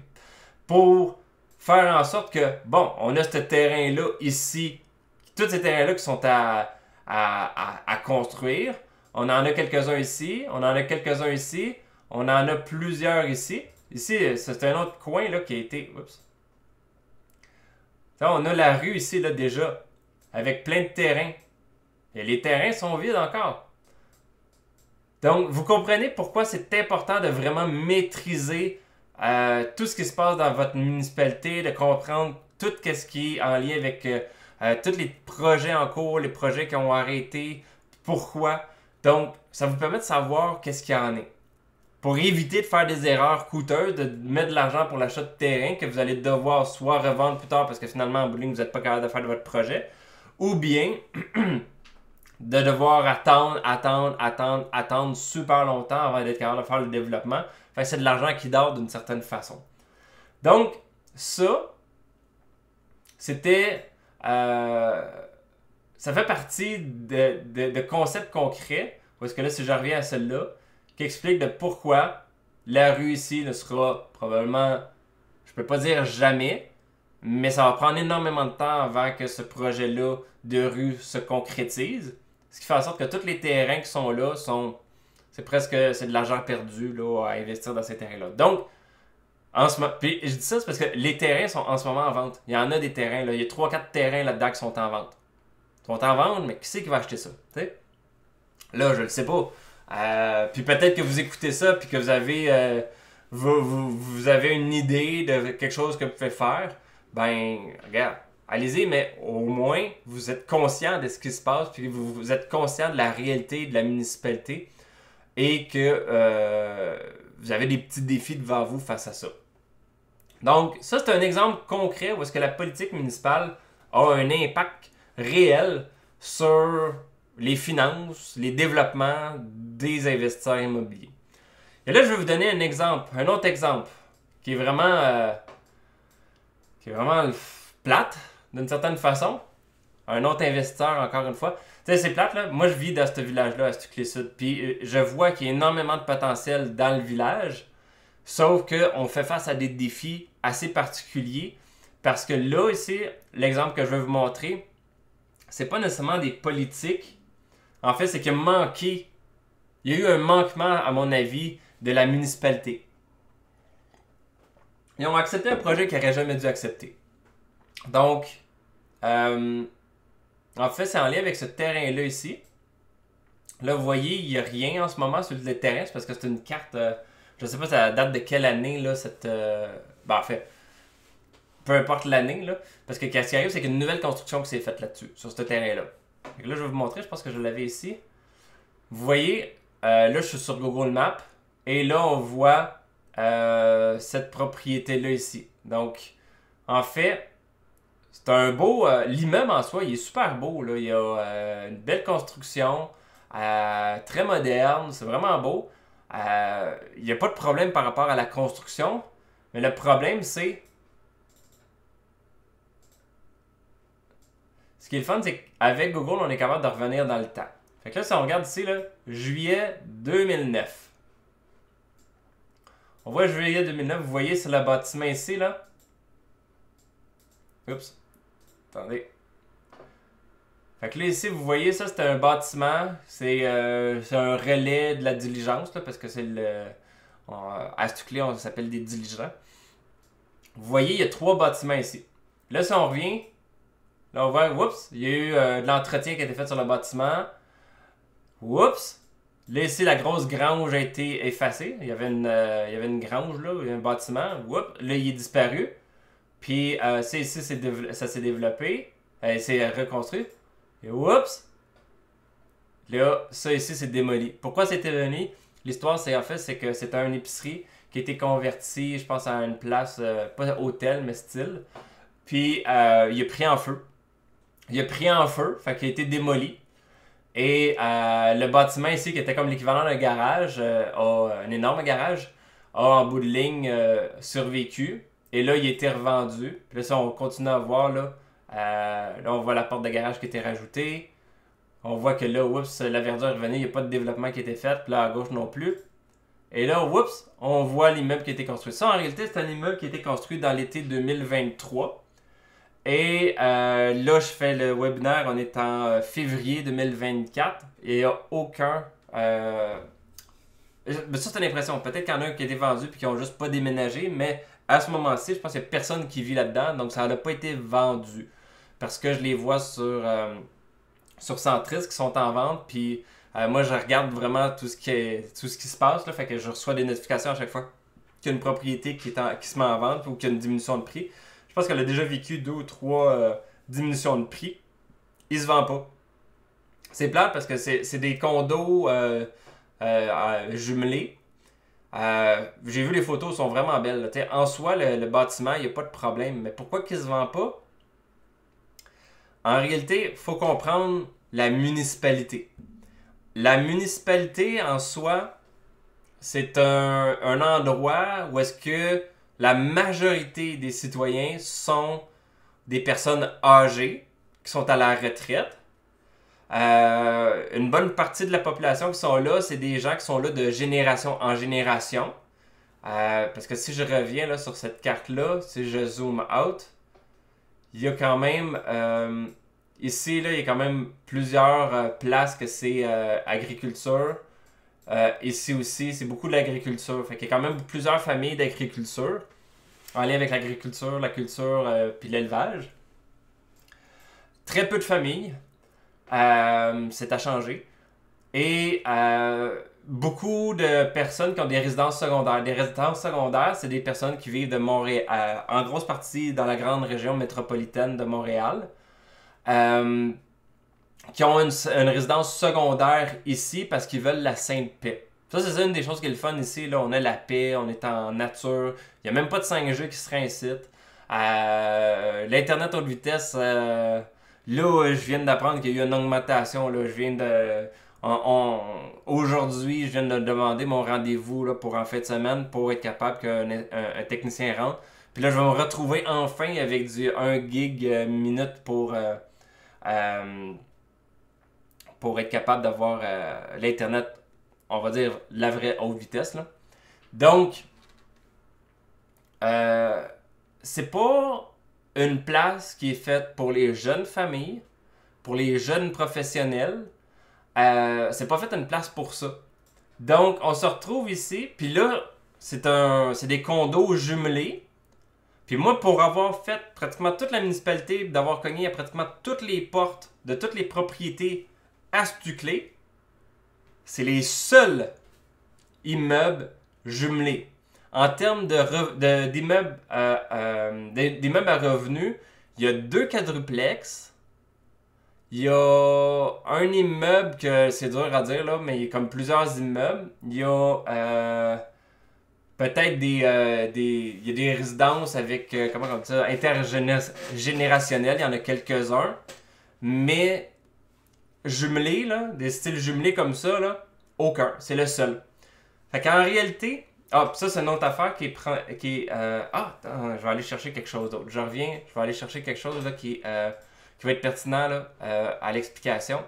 pour faire en sorte que, bon, on a ce terrain-là ici, tous ces terrains-là qui sont à construire, on en a quelques-uns ici, on en a quelques-uns ici, on en a plusieurs ici. Ici, c'est un autre coin là, qui a été... Oups. On a la rue ici là, déjà, avec plein de terrains. Et les terrains sont vides encore. Donc, vous comprenez pourquoi c'est important de vraiment maîtriser tout ce qui se passe dans votre municipalité, de comprendre tout ce qui est en lien avec tous les projets en cours, les projets qui ont arrêté, pourquoi. Donc, ça vous permet de savoir qu'est-ce qu'il y en est. Pour éviter de faire des erreurs coûteuses, de mettre de l'argent pour l'achat de terrain que vous allez devoir soit revendre plus tard parce que finalement, en bout de ligne, vous n'êtes pas capable de faire de votre projet, ou bien de devoir attendre super longtemps avant d'être capable de faire le développement. Fait que c'est de l'argent qui dort d'une certaine façon. Donc, ça, c'était... ça fait partie de concepts concrets, parce que là, si je reviens à celle-là, qui explique de pourquoi la rue ici ne sera probablement, je peux pas dire jamais, mais ça va prendre énormément de temps avant que ce projet-là de rue se concrétise. Ce qui fait en sorte que tous les terrains qui sont là c'est de l'argent perdu là, à investir dans ces terrains-là. Donc, puis je dis ça, c'est parce que les terrains sont en ce moment en vente. Il y en a des terrains, là. Il y a 3-4 terrains là-dedans qui sont en vente. Ils sont en vente, mais qui c'est qui va acheter ça? T'sais? Là, je le sais pas. Puis peut-être que vous écoutez ça, puis que vous avez, vous avez une idée de quelque chose que vous pouvez faire. Ben, regarde, allez-y, mais au moins, vous êtes conscient de ce qui se passe, puis vous êtes conscient de la réalité de la municipalité, et que vous avez des petits défis devant vous face à ça. Donc, ça, c'est un exemple concret où est-ce que la politique municipale a un impact réel sur les finances, les développements des investisseurs immobiliers. Et là, je vais vous donner un autre exemple, qui est vraiment plate, d'une certaine façon. Un autre investisseur, encore une fois. Tu sais, c'est plate, là. Moi, je vis dans ce village-là, à Stuclé-Sud, puis je vois qu'il y a énormément de potentiel dans le village, sauf qu'on fait face à des défis assez particuliers, parce que là, ici, l'exemple que je vais vous montrer, c'est pas nécessairement des politiques. En fait, c'est qu'il y a eu un manquement, à mon avis, de la municipalité. Ils ont accepté un projet qu'ils n'auraient jamais dû accepter. Donc, en fait, c'est en lien avec ce terrain-là ici. Là, vous voyez, il n'y a rien en ce moment sur le terrain. C'est parce que c'est une carte. Je ne sais pas ça date de quelle année, là, en fait, peu importe l'année, là. Parce que ce qui arrive, c'est qu'il y a une nouvelle construction qui s'est faite là-dessus, sur ce terrain-là. Là, je vais vous montrer, je pense que je l'avais ici. Vous voyez, là, je suis sur Google Maps. Et là, on voit cette propriété-là ici. Donc, en fait, c'est un beau... l'immeuble en soi, il est super beau. Là. Il y a une belle construction, très moderne, c'est vraiment beau. Il n'y a pas de problème par rapport à la construction. Mais le problème, c'est... Ce qui est le fun, c'est qu'avec Google, on est capable de revenir dans le temps. Fait que là, si on regarde ici, là, juillet 2009. On voit juillet 2009, vous voyez, c'est le bâtiment ici, là. Oups. Attendez. Fait que là, ici, vous voyez, ça, c'est un bâtiment. C'est un relais de la diligence, là, parce que c'est à Stuclé, on s'appelle des diligents. Vous voyez, il y a 3 bâtiments ici. Là, si on revient, là, on voit, oups, il y a eu de l'entretien qui a été fait sur le bâtiment. Oups. Là, ici, la grosse grange a été effacée. Il y avait une grange, là, un bâtiment. Oups. Là, il est disparu. Puis, ça, ici, ça s'est développé. C'est reconstruit. Et oups. Là, ça, ici, c'est démoli. Pourquoi c'était démoli? L'histoire, c'est que c'était une épicerie qui a été convertie, je pense, à une place, pas hôtel, mais style. Puis, il a pris en feu. Il a pris en feu, fait qu'il a été démoli. Et le bâtiment ici, qui était comme l'équivalent d'un garage, un énorme garage, a en bout de ligne survécu. Et là, il a été revendu. Puis là, ça, on continue à voir, là. Là, on voit la porte de garage qui a été rajoutée. On voit que là, oups, la verdure est revenue, il n'y a pas de développement qui a été fait. Puis là, à gauche non plus. Et là, oups, on voit l'immeuble qui a été construit. Ça, en réalité, c'est un immeuble qui a été construit dans l'été 2023. Et là, je fais le webinaire, on est en février 2024 et il n'y a aucun... ça, c'est une impression. Peut-être qu'il y en a un qui a été vendu et qui n'ont juste pas déménagé, mais à ce moment-ci, je pense qu'il n'y a personne qui vit là-dedans, donc ça n'a pas été vendu. Parce que je les vois sur Centris qui sont en vente, puis moi, je regarde vraiment tout ce qui se passe, là, fait que je reçois des notifications à chaque fois qu'il y a une propriété qui se met en vente ou qu'il y a une diminution de prix. Je pense qu'elle a déjà vécu 2 ou 3 diminutions de prix. Il se vend pas. C'est plate parce que c'est des condos jumelés. J'ai vu les photos, elles sont vraiment belles. Là. En soi, le bâtiment, il n'y a pas de problème. Mais pourquoi qu'il ne se vend pas? En réalité, il faut comprendre la municipalité. La municipalité en soi, c'est un endroit où est-ce que la majorité des citoyens sont des personnes âgées qui sont à la retraite. Une bonne partie de la population qui sont là, c'est des gens qui sont là de génération en génération. Parce que si je reviens là, sur cette carte-là, si je zoom out, il y a quand même ici, là, il y a quand même plusieurs places que c'est agriculture. Ici aussi, c'est beaucoup de l'agriculture. Fait qu'il y a quand même plusieurs familles d'agriculture en lien avec l'agriculture, la culture puis l'élevage. Très peu de familles. C'est à changer. Et beaucoup de personnes qui ont des résidences secondaires. Des résidences secondaires, c'est des personnes qui vivent de Montréal, en grosse partie dans la grande région métropolitaine de Montréal, qui ont une résidence secondaire ici parce qu'ils veulent la sainte paix. Ça, c'est une des choses qui est le fun ici. Là, on a la paix, on est en nature. Il n'y a même pas de 5G qui serait ici. L'Internet haute vitesse, là, je viens d'apprendre qu'il y a eu une augmentation. Là, je viens de... Aujourd'hui, je viens de demander mon rendez-vous là, pour en fin de semaine pour être capable qu'un technicien rentre. Puis là, je vais me retrouver enfin avec du 1 gig minute pour être capable d'avoir l'Internet, on va dire, la vraie haute vitesse. Là. Donc, c'est pas une place qui est faite pour les jeunes familles, pour les jeunes professionnels. C'est pas fait une place pour ça. Donc, on se retrouve ici, puis là, c'est des condos jumelés. Puis moi, pour avoir fait pratiquement toute la municipalité, d'avoir cogné à pratiquement toutes les portes de toutes les propriétés à Stuclé, c'est les seuls immeubles jumelés. En termes d'immeubles d'immeubles à revenus, il y a 2 quadruplex. Il y a un immeuble que c'est dur à dire là, mais il y a comme plusieurs immeubles. Il y a peut-être il y a des résidences avec comment comme ça, intergénérationnelles. Il y en a quelques-uns, mais jumelés là, des styles jumelés comme ça là, aucun. C'est le seul. Fait qu'en réalité, ça c'est une autre affaire qui est attends, je vais aller chercher quelque chose d'autre. Je reviens, je vais aller chercher quelque chose là qui va être pertinent là, à l'explication.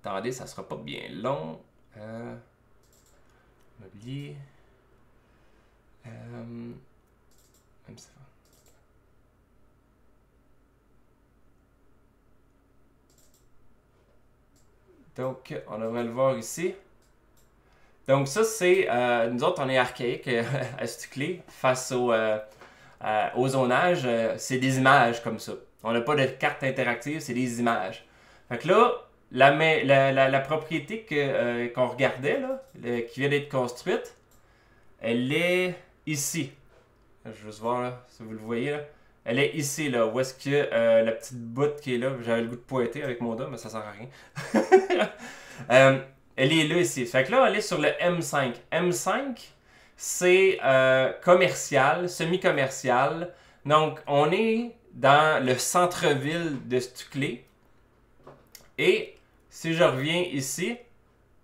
Attendez, ça sera pas bien long. Mobilier. Même ça. Donc, on devrait le voir ici. Donc ça, c'est... nous autres, on est archaïque à Stuclé face au zonage. C'est des images comme ça. On n'a pas de carte interactive, c'est des images. Fait que là, la propriété qu'on regardait, là, qui vient d'être construite, elle est ici. Je vais juste voir là, si vous le voyez là. Elle est ici, là, où est-ce que la petite botte qui est là, j'avais le goût de pointer avec mon doigt, mais ça sert à rien. Elle est là ici. Fait que là, elle est sur le M5. M5, c'est commercial, semi-commercial. Donc, on est dans le centre-ville de Stuclé. Et si je reviens ici,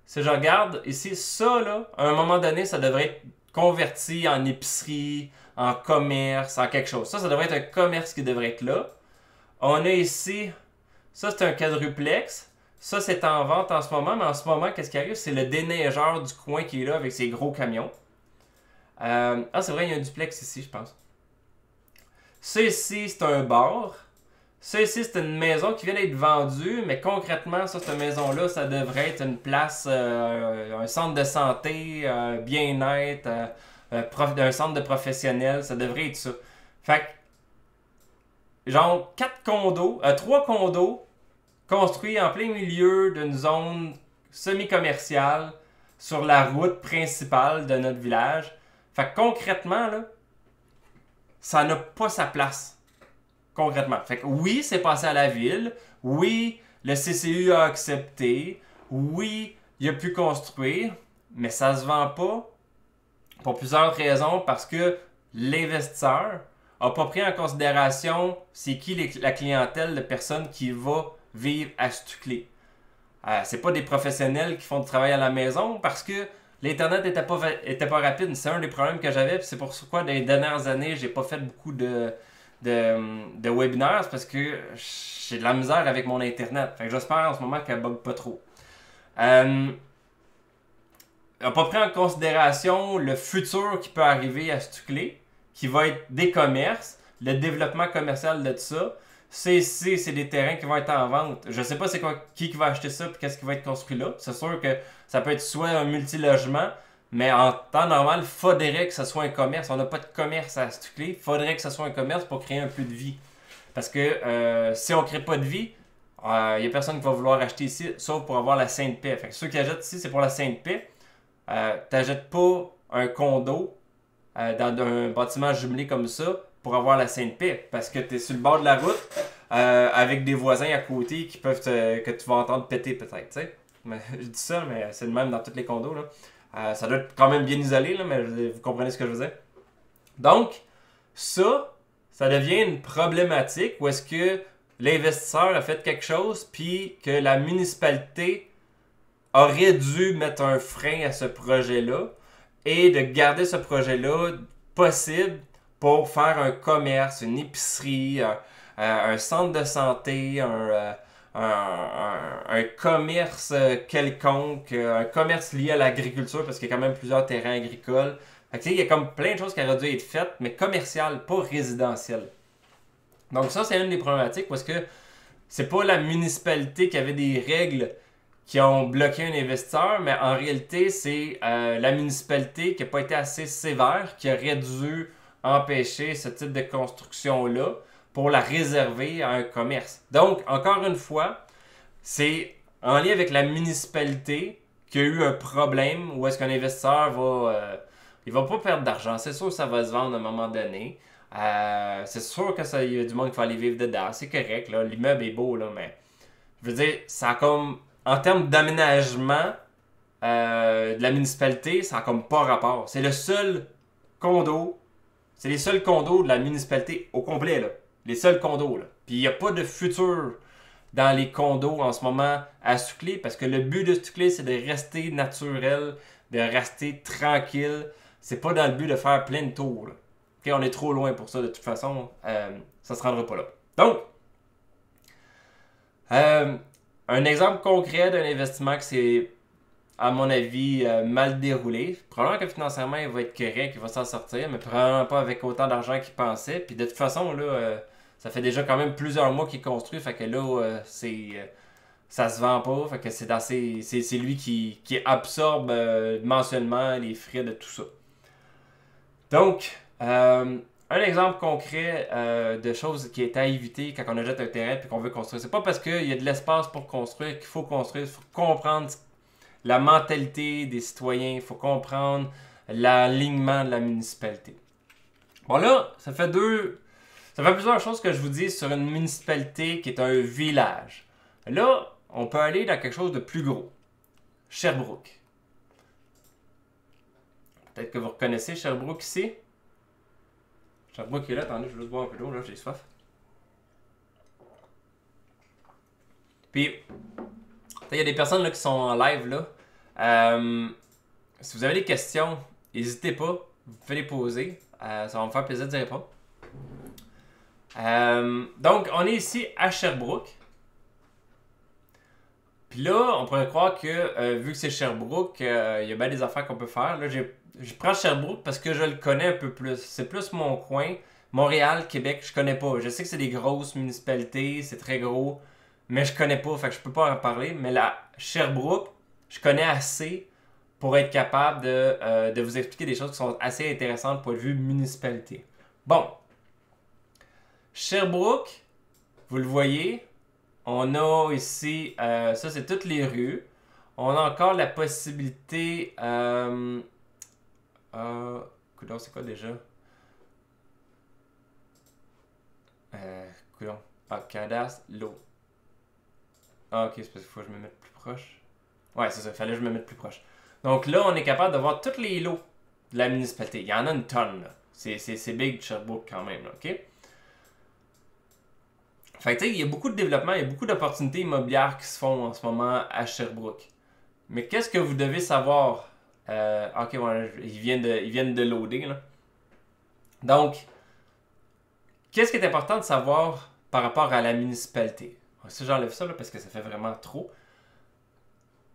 si je regarde ici, ça, là, à un moment donné, ça devrait être converti en épicerie, en commerce, en quelque chose. Ça devrait être un commerce qui devrait être là. On a ici, ça c'est un quadruplex. Ça c'est en vente en ce moment, mais en ce moment, qu'est-ce qui arrive? C'est le déneigeur du coin qui est là avec ses gros camions. C'est vrai, il y a un duplex ici, je pense. Ça ici, c'est un bar. Ça ici, c'est une maison qui vient d'être vendue, mais concrètement, ça, cette maison-là, ça devrait être une place, un centre de santé, bien-être, un centre de professionnels, ça devrait être ça. Fait que, genre, 3 condos construits en plein milieu d'une zone semi-commerciale sur la route principale de notre village. Fait que concrètement, là, ça n'a pas sa place. Concrètement. Fait que oui, c'est passé à la ville. Oui, le CCU a accepté. Oui, il a pu construire. Mais ça se vend pas pour plusieurs raisons. Parce que l'investisseur n'a pas pris en considération c'est qui la clientèle de personnes qui va vivre à Stuclé. C'est pas des professionnels qui font du travail à la maison parce que l'Internet était pas rapide. C'est un des problèmes que j'avais. C'est pour ça que dans les dernières années, j'ai pas fait beaucoup de webinaires. C'est parce que j'ai de la misère avec mon Internet. Fait que j'espère en ce moment qu'elle bug pas trop. On n'a pas pris en considération le futur qui peut arriver à Stuclé, qui va être des commerces, le développement commercial de tout ça. C'est des terrains qui vont être en vente. Je sais pas c'est quoi qui va acheter ça et qu'est-ce qui va être construit là. C'est sûr que ça peut être soit un multilogement, mais en temps normal, il faudrait que ce soit un commerce. On n'a pas de commerce à Stuclé. Il faudrait que ce soit un commerce pour créer un peu de vie. Parce que si on ne crée pas de vie, il n'y a personne qui va vouloir acheter ici, sauf pour avoir la Sainte Paix. Fait que ceux qui achètent ici, c'est pour la Sainte Paix. Tu n'achètes pas un condo dans un bâtiment jumelé comme ça pour avoir la Sainte Paix. Parce que tu es sur le bord de la route avec des voisins à côté qui peuvent que tu vas entendre péter peut-être. T'sais. Je dis ça, mais c'est le même dans tous les condos. Là. Ça doit être quand même bien isolé, là, mais vous comprenez ce que je veux dire. Donc, ça devient une problématique où est-ce que l'investisseur a fait quelque chose puis que la municipalité aurait dû mettre un frein à ce projet-là et de garder ce projet-là possible pour faire un commerce, une épicerie, un centre de santé, un commerce quelconque, un commerce lié à l'agriculture parce qu'il y a quand même plusieurs terrains agricoles. Fait que, il y a comme plein de choses qui auraient dû être faites, mais commerciales, pas résidentielles. Donc ça, c'est une des problématiques parce que c'est pas la municipalité qui avait des règles qui ont bloqué un investisseur, mais en réalité, c'est la municipalité qui n'a pas été assez sévère, qui aurait dû empêcher ce type de construction-là pour la réserver à un commerce. Donc, encore une fois, c'est en lien avec la municipalité qu'il y a eu un problème où est-ce qu'un investisseur il va pas perdre d'argent. C'est sûr que ça va se vendre à un moment donné. C'est sûr qu'il y a du monde qui va aller vivre dedans. C'est correct, là. L'immeuble est beau, là, mais je veux dire, ça a comme... En termes d'aménagement de la municipalité, ça n'a comme pas rapport. C'est le seul condo, c'est les seuls condos de la municipalité au complet, là. Les seuls condos, là. Puis il n'y a pas de futur dans les condos en ce moment à Stuclé, parce que le but de Stuclé, c'est de rester naturel, de rester tranquille. C'est pas dans le but de faire plein de tours, là. Okay, on est trop loin pour ça, de toute façon. Ça se rendra pas là. Donc, un exemple concret d'un investissement qui s'est, à mon avis, mal déroulé. Probablement que financièrement, il va être correct, il va s'en sortir, mais probablement pas avec autant d'argent qu'il pensait. Puis de toute façon, là, ça fait déjà quand même plusieurs mois qu'il est construit, fait que là, ça se vend pas, fait que c'est lui qui absorbe mensuellement les frais de tout ça. Donc, un exemple concret de choses qui est à éviter quand on achète un terrain et qu'on veut construire. C'est pas parce qu'il y a de l'espace pour construire qu'il faut construire. Il faut comprendre la mentalité des citoyens. Il faut comprendre l'alignement de la municipalité. Bon là, ça fait plusieurs choses que je vous dis sur une municipalité qui est un village. Là, on peut aller dans quelque chose de plus gros. Sherbrooke. Peut-être que vous reconnaissez Sherbrooke ici. Sherbrooke est là, attendez, je vais juste boire un peu d'eau, là, j'ai soif. Puis, il y a des personnes là, qui sont en live, là. Si vous avez des questions, n'hésitez pas, vous pouvez les poser. Ça va me faire plaisir d'y répondre. Donc, on est ici à Sherbrooke. Puis là, on pourrait croire que, vu que c'est Sherbrooke, il y a bien des affaires qu'on peut faire. Là, je prends Sherbrooke parce que je le connais un peu plus. C'est plus mon coin. Montréal, Québec, je connais pas. Je sais que c'est des grosses municipalités, c'est très gros, mais je connais pas, fait que je peux pas en parler. Mais là, Sherbrooke, je connais assez pour être capable de vous expliquer des choses qui sont assez intéressantes pour le vue municipalité. Bon. Sherbrooke, vous le voyez, on a ici, ça c'est toutes les rues. On a encore la possibilité... coudonc, c'est quoi déjà? Coudonc. Cadastre, l'eau. Ok, c'est parce qu'il faut que je me mette plus proche. Ouais, c'est ça, il fallait que je me mette plus proche. Donc là, on est capable de voir tous les lots de la municipalité. Il y en a une tonne, là. C'est big Sherbrooke quand même, là, ok? Fait que tu sais, il y a beaucoup de développement, il y a beaucoup d'opportunités immobilières qui se font en ce moment à Sherbrooke. Mais qu'est-ce que vous devez savoir? Ok, voilà, ils viennent de loader, là. Donc, qu'est-ce qui est important de savoir par rapport à la municipalité? Si j'enlève ça, là, parce que ça fait vraiment trop.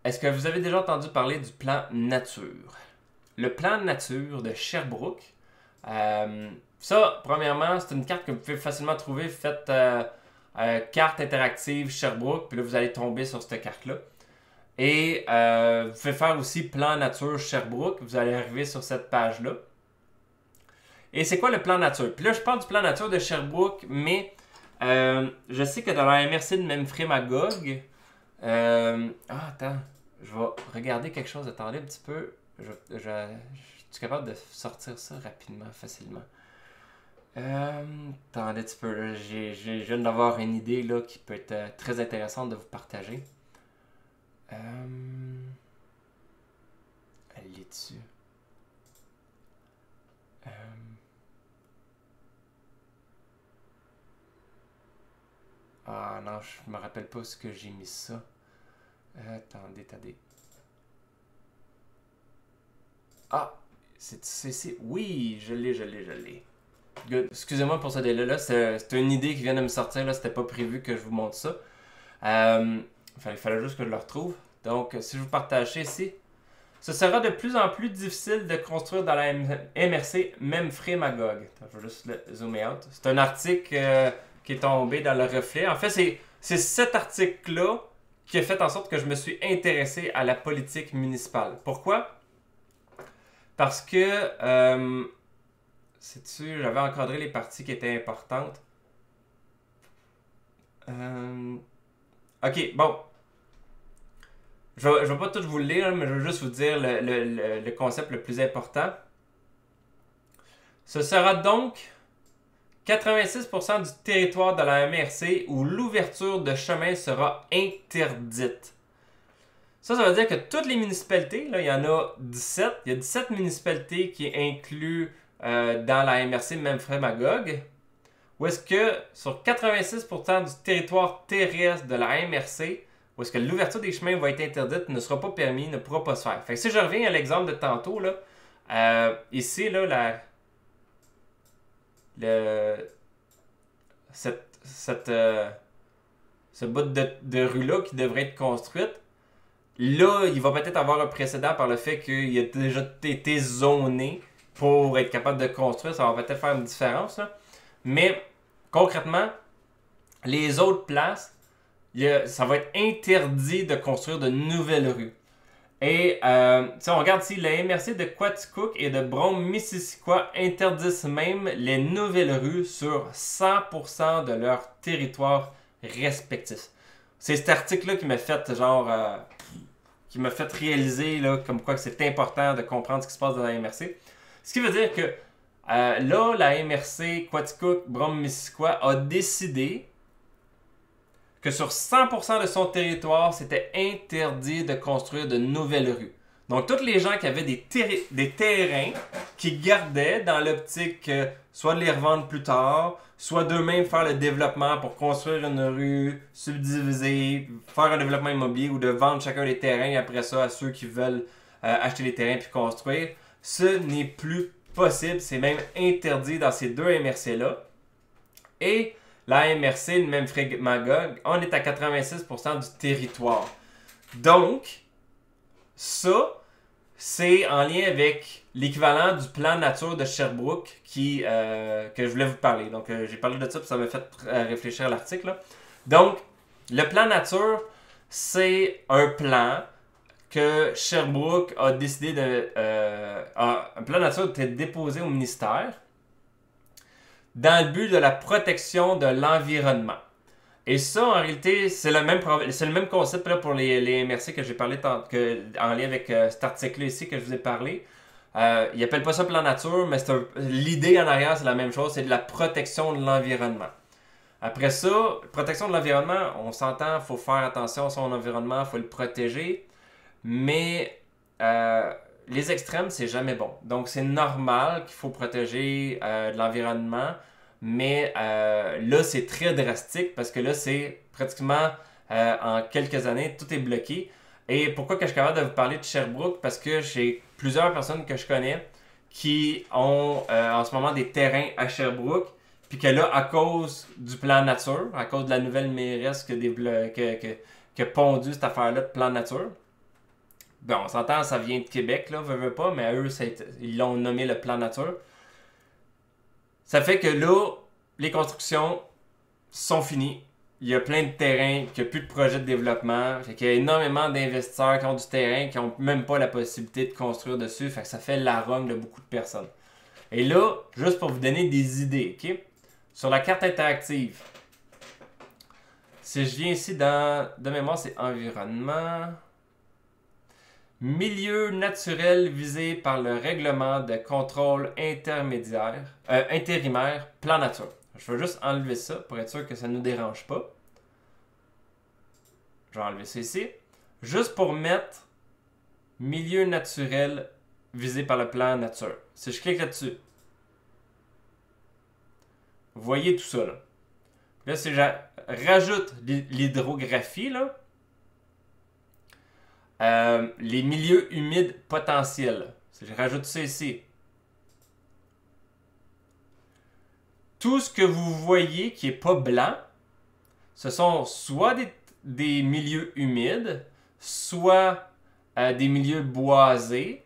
Est-ce que vous avez déjà entendu parler du plan nature? Le plan nature de Sherbrooke. Ça, premièrement, c'est une carte que vous pouvez facilement trouver. Faites carte interactive Sherbrooke, puis là, vous allez tomber sur cette carte-là. Et vous pouvez faire aussi plan nature Sherbrooke. Vous allez arriver sur cette page-là. Et c'est quoi le plan nature? Puis là, je parle du plan nature de Sherbrooke, mais je sais que dans la MRC de Memphremagog, attends, je vais regarder quelque chose. Attendez un petit peu. Je suis capable de sortir ça rapidement, facilement. Attendez un petit peu. Là. Je viens d'avoir une idée là, qui peut être très intéressante de vous partager. Elle est dessus. Ah non, je me rappelle pas ce que j'ai mis ça. Attendez. Ah, oui, je l'ai. Good. Excusez-moi pour ce délai-là. C'était une idée qui vient de me sortir. Là, c'était pas prévu que je vous montre ça. Il fallait juste que je le retrouve. Donc, si je vous partage ça ici, ce sera de plus en plus difficile de construire dans la MRC Memphremagog. Je vais juste le zoomer out. C'est un article qui est tombé dans le reflet. En fait, c'est cet article-là qui a fait en sorte que je me suis intéressé à la politique municipale. Pourquoi? Parce que, sais-tu, j'avais encadré les parties qui étaient importantes. Ok, bon. Je vais pas tout vous le lire, mais je vais juste vous dire le concept le plus important. Ce sera donc 86% du territoire de la MRC où l'ouverture de chemin sera interdite. Ça veut dire que toutes les municipalités, là, il y en a 17, il y a 17 municipalités qui incluent dans la MRC Memphremagog, où est-ce que sur 86% du territoire terrestre de la MRC, où est-ce que l'ouverture des chemins va être interdite, ne sera pas permis, ne pourra pas se faire. Fait que si je reviens à l'exemple de tantôt, là, ici, là, ce bout de rue-là qui devrait être construite, là, il va peut-être avoir un précédent par le fait qu'il a déjà été zoné pour être capable de construire. Ça va peut-être faire une différence. Là. Mais concrètement, les autres places, ça va être interdit de construire de nouvelles rues. Et si on regarde ici, la MRC de Quaticook et de Brome-Missisquoi interdisent même les nouvelles rues sur 100% de leur territoire respectif. C'est cet article-là qui m'a fait qui m'a fait réaliser là, comme quoi que c'est important de comprendre ce qui se passe dans la MRC. Ce qui veut dire que là, la MRC Quaticook, Brome-Missisquoi a décidé que sur 100% de son territoire, c'était interdit de construire de nouvelles rues. Donc, tous les gens qui avaient des terrains qui gardaient dans l'optique soit de les revendre plus tard, soit d'eux-mêmes faire le développement pour construire une rue, subdiviser, faire un développement immobilier ou de vendre chacun des terrains après ça à ceux qui veulent acheter les terrains puis construire. Ce n'est plus possible. C'est même interdit dans ces deux MRC-là. Et la MRC de Memphremagog, on est à 86% du territoire. Donc, ça, c'est en lien avec l'équivalent du plan nature de Sherbrooke que je voulais vous parler. Donc, j'ai parlé de ça, puis ça m'a fait réfléchir à l'article. Là. Donc, le plan nature, c'est un plan que Sherbrooke a décidé de... un plan nature a été déposé au ministère dans le but de la protection de l'environnement. Et ça, en réalité, c'est le même concept là, pour les MRC que j'ai parlé en lien avec cet article ici que je vous ai parlé. Ils n'appellent pas ça plan nature, mais l'idée en arrière, c'est la même chose, c'est de la protection de l'environnement. Après ça, protection de l'environnement, on s'entend, il faut faire attention à son environnement, il faut le protéger, mais les extrêmes, c'est jamais bon. Donc, c'est normal qu'il faut protéger de l'environnement, Mais là, c'est très drastique parce que là, c'est pratiquement en quelques années, tout est bloqué. Et pourquoi que je suis capable de vous parler de Sherbrooke? Parce que j'ai plusieurs personnes que je connais qui ont en ce moment des terrains à Sherbrooke. Puis que là, à cause du plan nature, à cause de la nouvelle mairesse qui a pondu cette affaire-là de plan nature, bon, on s'entend, ça vient de Québec, là, veut pas, mais à eux, ils l'ont nommé le plan nature. Ça fait que là, les constructions sont finies. Il y a plein de terrains, qu'il n'y a plus de projets de développement. Fait qu'il y a énormément d'investisseurs qui ont du terrain, qui n'ont même pas la possibilité de construire dessus. Fait que ça fait la rogne de beaucoup de personnes. Et là, juste pour vous donner des idées, ok? Sur la carte interactive, si je viens ici de mémoire, c'est environnement. Milieu naturel visé par le règlement de contrôle intérimaire, plan nature. Je vais juste enlever ça pour être sûr que ça ne nous dérange pas. Je vais enlever ça ici. Juste pour mettre milieu naturel visé par le plan nature. Si je clique là-dessus, vous voyez tout ça là. Là, si je rajoute l'hydrographie, là, les milieux humides potentiels. Si je rajoute ça ici. Tout ce que vous voyez qui n'est pas blanc, ce sont soit des milieux humides, soit des milieux boisés,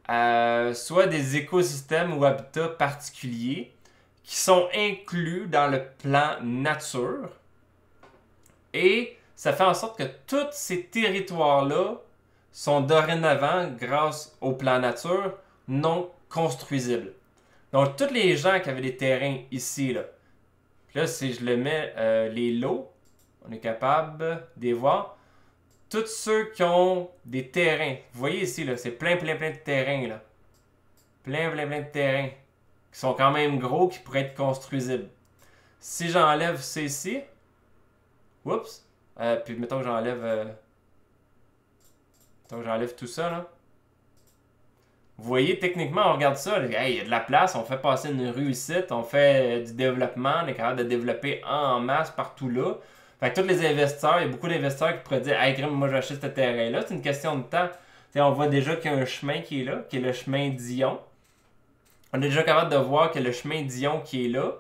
soit des écosystèmes ou habitats particuliers qui sont inclus dans le plan nature. Et ça fait en sorte que tous ces territoires-là sont dorénavant, grâce au plan nature, non construisibles. Donc, tous les gens qui avaient des terrains ici, là, puis là, si je le mets les lots, on est capable de les voir. Tous ceux qui ont des terrains, vous voyez ici, là, c'est plein de terrains, là. Plein de terrains qui sont quand même gros, qui pourraient être construisibles. Si j'enlève ça ici, oups, puis mettons que j'enlève tout ça, là. Vous voyez, techniquement, on regarde ça, hey, il y a de la place, on fait passer une rue ici, on fait du développement, on est capable de développer en masse partout là. Fait que tous les investisseurs, il y a beaucoup d'investisseurs qui pourraient dire, hey, moi j'achète ce terrain-là, c'est une question de temps. T'sais, on voit déjà qu'il y a un chemin qui est là, qui est le chemin Dion. On est déjà capable de voir que le chemin Dion qui est là,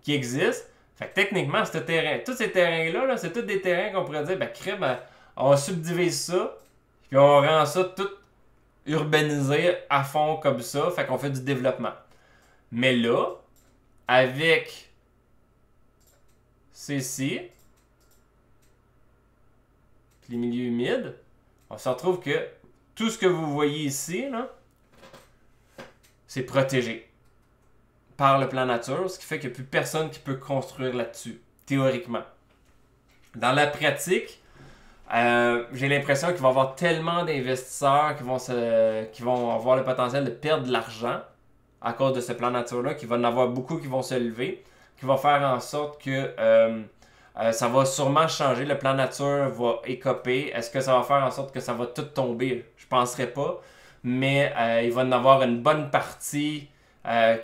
qui existe. Fait que techniquement, tous ces terrains-là, là, c'est tous des terrains qu'on pourrait dire, crème, on subdivise ça, puis on rend ça tout urbanisé à fond comme ça, fait qu'on fait du développement. Mais là, avec ceci, les milieux humides, on se retrouve que tout ce que vous voyez ici, là, c'est protégé par le plan nature, ce qui fait qu'il n'y a plus personne qui peut construire là-dessus, théoriquement. Dans la pratique, j'ai l'impression qu'il va y avoir tellement d'investisseurs qui vont avoir le potentiel de perdre de l'argent à cause de ce plan nature-là, qu'il va y en avoir beaucoup qui vont se lever, qui va faire en sorte que ça va sûrement changer. Le plan nature va écoper. Est-ce que ça va faire en sorte que ça va tout tomber? Je ne penserais pas. Mais il va y en avoir une bonne partie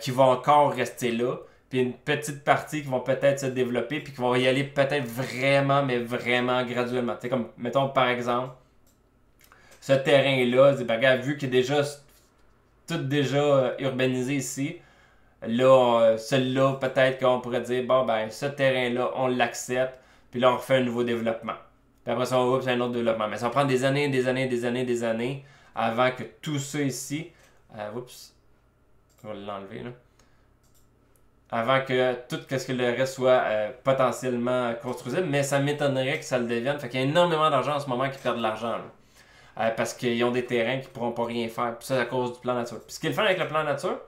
qui va encore rester là. Puis une petite partie qui vont peut-être se développer, puis qui vont y aller peut-être vraiment, mais vraiment graduellement. Tu sais, comme, mettons par exemple, ce terrain-là, vu qu'il est déjà tout déjà urbanisé ici, là, celui-là, peut-être qu'on pourrait dire, bon, ben, ce terrain-là, on l'accepte, puis là, on refait un nouveau développement. Puis après ça, on va, c'est un autre développement. Mais ça prend des années avant que tout ça ici, oups, on va l'enlever, là. Avant que tout ce que le reste soit potentiellement construisible, mais ça m'étonnerait que ça le devienne. Fait qu'il y a énormément d'argent en ce moment qui perdent de l'argent. Parce qu'ils ont des terrains qui ne pourront pas rien faire. Puis ça, à cause du plan nature. Puis ce qu'il fait avec le plan nature,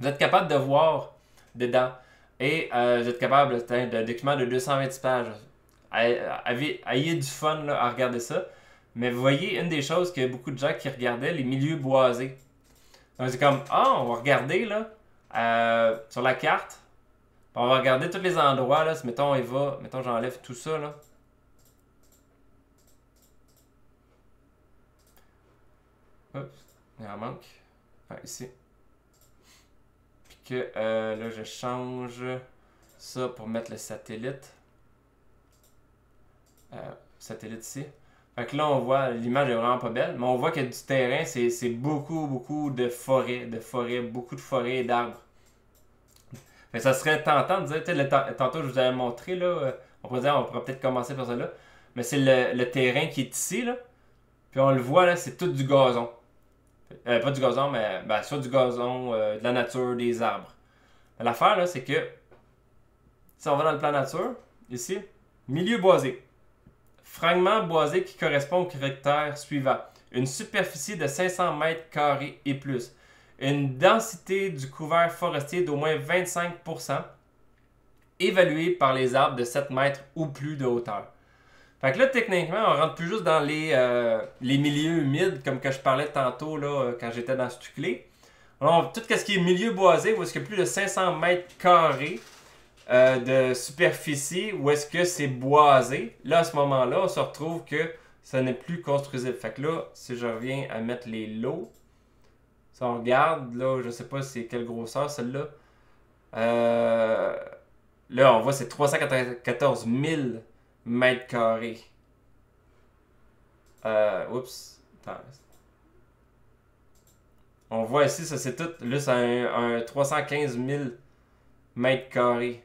vous êtes capable de voir dedans. Et vous êtes capable, c'est un document de 220 pages. Ayez du fun là, à regarder ça. Mais vous voyez, une des choses que beaucoup de gens qui regardaient, les milieux boisés. Donc c'est comme, on va regarder là. Sur la carte, on va regarder tous les endroits là. Si mettons j'enlève tout ça là. Oups, il en manque. Ici. Puis là, je change ça pour mettre le satellite. Satellite ici. Fait que là, on voit, l'image est vraiment pas belle, mais on voit que du terrain, c'est beaucoup de forêts, beaucoup de forêts et d'arbres. Fait ça serait tentant de dire, tu sais, tantôt je vous avais montré, là, on pourrait dire, on pourrait peut-être commencer par ça là, mais c'est le terrain qui est ici, là, puis on le voit, là, c'est tout du gazon. Pas du gazon, mais soit du gazon, de la nature, des arbres. L'affaire, là, c'est que, si on va dans le plan nature, ici, milieu boisé. Fragment boisé qui correspond au critère suivant. Une superficie de 500 mètres carrés et plus. Une densité du couvert forestier d'au moins 25%, évaluée par les arbres de 7 mètres ou plus de hauteur. Fait que là, techniquement, on rentre plus juste dans les milieux humides, comme que je parlais tantôt là, quand j'étais dans Stuclé. Alors, tout ce qui est milieu boisé, où est-ce qu'il y a plus de 500 mètres carrés de superficie, où est-ce que c'est boisé, là, à ce moment-là, on se retrouve que ça n'est plus construisible. Fait que là, si je reviens à mettre les lots, si on regarde, là, je sais pas c'est quelle grosseur, celle-là. Là, on voit c'est 394 000 mètres carrés. Oups. Attends. On voit ici, ça c'est tout. Là, c'est un 315 000 mètres carrés.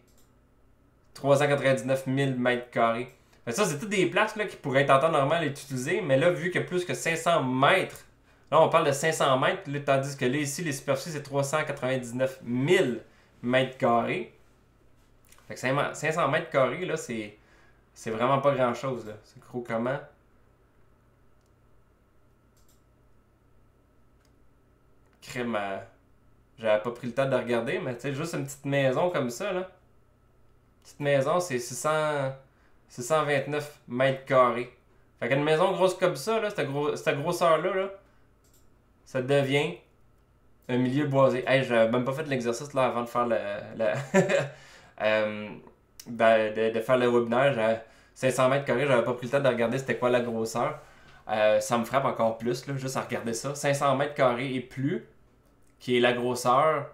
399 000 mètres carrés. Ça, c'est toutes des places là, qui pourraient être en temps normal et utilisées, mais là, vu que plus que 500 mètres, là, on parle de 500 mètres, là, tandis que là, ici, les superficies, c'est 399 000 mètres carrés. Fait que 500 mètres carrés, là, c'est vraiment pas grand-chose. C'est gros comment? Crème, j'avais pas pris le temps de regarder, mais tu sais, juste une petite maison comme ça, là. Petite maison, c'est 629 mètres carrés. Fait qu'une maison grosse comme ça, là, cette grosseur-là, là, ça devient un milieu boisé. Hey, j'ai même pas fait l'exercice là avant de faire de faire le webinaire. 500 mètres carrés, j'avais pas pris le temps de regarder c'était quoi la grosseur. Ça me frappe encore plus, là, juste à regarder ça. 500 mètres carrés et plus, qui est la grosseur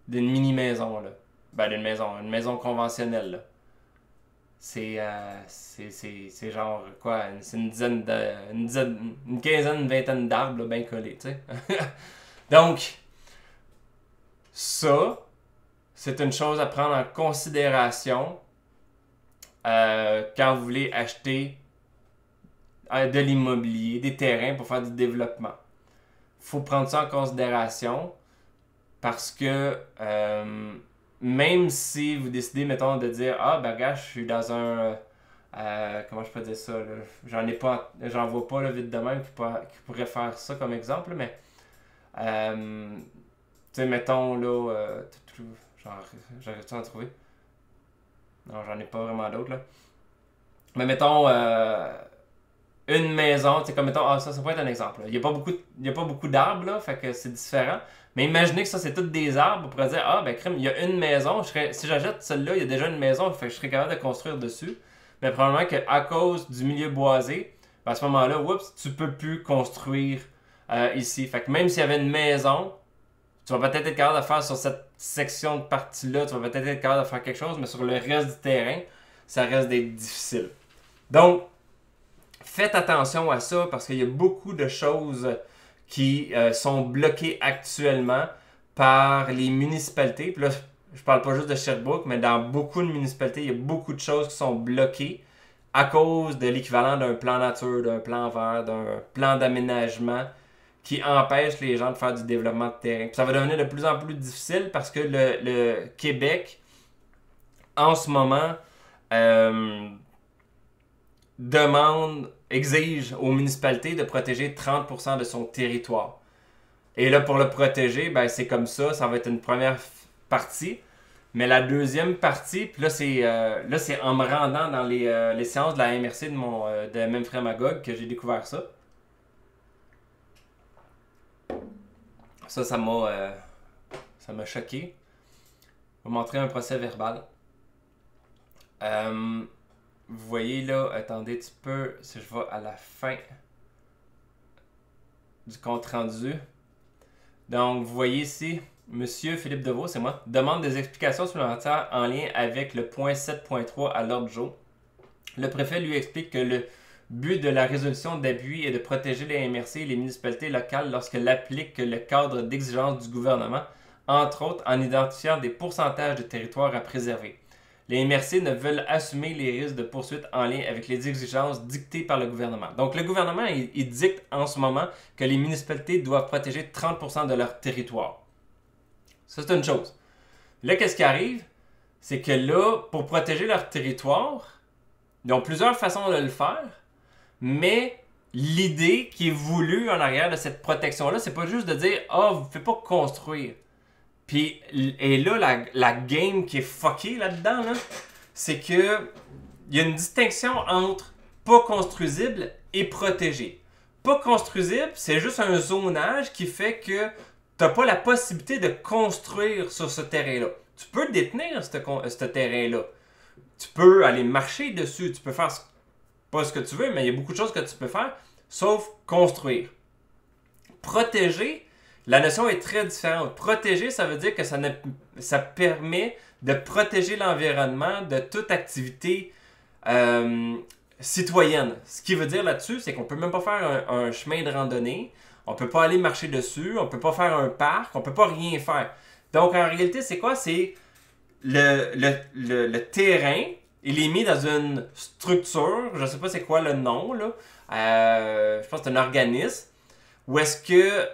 d'une mini-maison, là. Ben, une maison conventionnelle, là. C'est genre quoi, c'est une quinzaine, une vingtaine d'arbres bien collés, tu sais. Donc, ça, c'est une chose à prendre en considération quand vous voulez acheter de l'immobilier, des terrains pour faire du développement. Il faut prendre ça en considération parce que même si vous décidez, mettons, de dire ah ben gars, je suis dans un comment je peux dire ça là? J'en vois pas là, vite de même qui pourrait faire ça comme exemple, mais tu sais, mettons là, genre, j'arrive-tu à en trouver? Non, j'en ai pas vraiment d'autres là. Mais mettons une maison, tu sais, comme mettons, ça peut être un exemple. Là. Il y a pas beaucoup d'arbres là, fait que c'est différent. Mais imaginez que ça, c'est tous des arbres. On pourrait dire, ah, ben, crème, il y a une maison. Si j'achète celle-là, il y a déjà une maison. Fait que je serais capable de construire dessus. Mais probablement qu'à cause du milieu boisé, ben, à ce moment-là, oups, tu peux plus construire ici. Fait que même s'il y avait une maison, tu vas peut-être être capable de faire sur cette section de partie-là, tu vas peut-être être capable de faire quelque chose, mais sur le reste du terrain, ça reste d'être difficile. Donc, faites attention à ça parce qu'il y a beaucoup de choses qui sont bloquées actuellement par les municipalités. Puis là, je parle pas juste de Sherbrooke, mais dans beaucoup de municipalités, il y a beaucoup de choses qui sont bloquées à cause de l'équivalent d'un plan nature, d'un plan vert, d'un plan d'aménagement qui empêche les gens de faire du développement de terrain. Puis ça va devenir de plus en plus difficile parce que le Québec, en ce moment, exige aux municipalités de protéger 30% de son territoire. Et là, pour le protéger, ben, c'est comme ça va être une première partie. Mais la deuxième partie, puis là, c'est en me rendant dans les séances de la MRC de Memphrey Magog que j'ai découvert ça. Ça m'a choqué. Je vais vous montrer un procès verbal. Vous voyez là, attendez un petit peu, si je vais à la fin du compte rendu. Donc, vous voyez ici, Monsieur Philippe Deveau, c'est moi, demande des explications supplémentaires en lien avec le point 7.3 à l'ordre du jour. Le préfet lui explique que le but de la résolution d'appui est de protéger les MRC et les municipalités locales lorsqu'elles appliquent le cadre d'exigence du gouvernement, entre autres en identifiant des pourcentages de territoire à préserver. Les MRC ne veulent assumer les risques de poursuite en lien avec les exigences dictées par le gouvernement. Donc le gouvernement, il dicte en ce moment que les municipalités doivent protéger 30% de leur territoire. Ça, c'est une chose. Là, qu'est-ce qui arrive? C'est que là, pour protéger leur territoire, ils ont plusieurs façons de le faire, mais l'idée qui est voulue en arrière de cette protection-là, c'est pas juste de dire « Ah, vous ne pouvez pas construire ». Puis, et là, la game qui est fuckée là-dedans, là, c'est que il y a une distinction entre pas construisible et protégé. Pas construisible, c'est juste un zonage qui fait que tu n'as pas la possibilité de construire sur ce terrain-là. Tu peux détenir ce terrain-là. Tu peux aller marcher dessus, tu peux faire pas ce que tu veux, mais il y a beaucoup de choses que tu peux faire, sauf construire. Protéger, la notion est très différente. Protéger, ça veut dire que ça permet de protéger l'environnement de toute activité citoyenne. Ce qui veut dire là-dessus, c'est qu'on ne peut même pas faire un chemin de randonnée, on ne peut pas aller marcher dessus, on ne peut pas faire un parc, on ne peut pas rien faire. Donc en réalité, c'est quoi? C'est le terrain, il est mis dans une structure, je ne sais pas c'est quoi le nom, là. Je pense que c'est un organisme, où est-ce que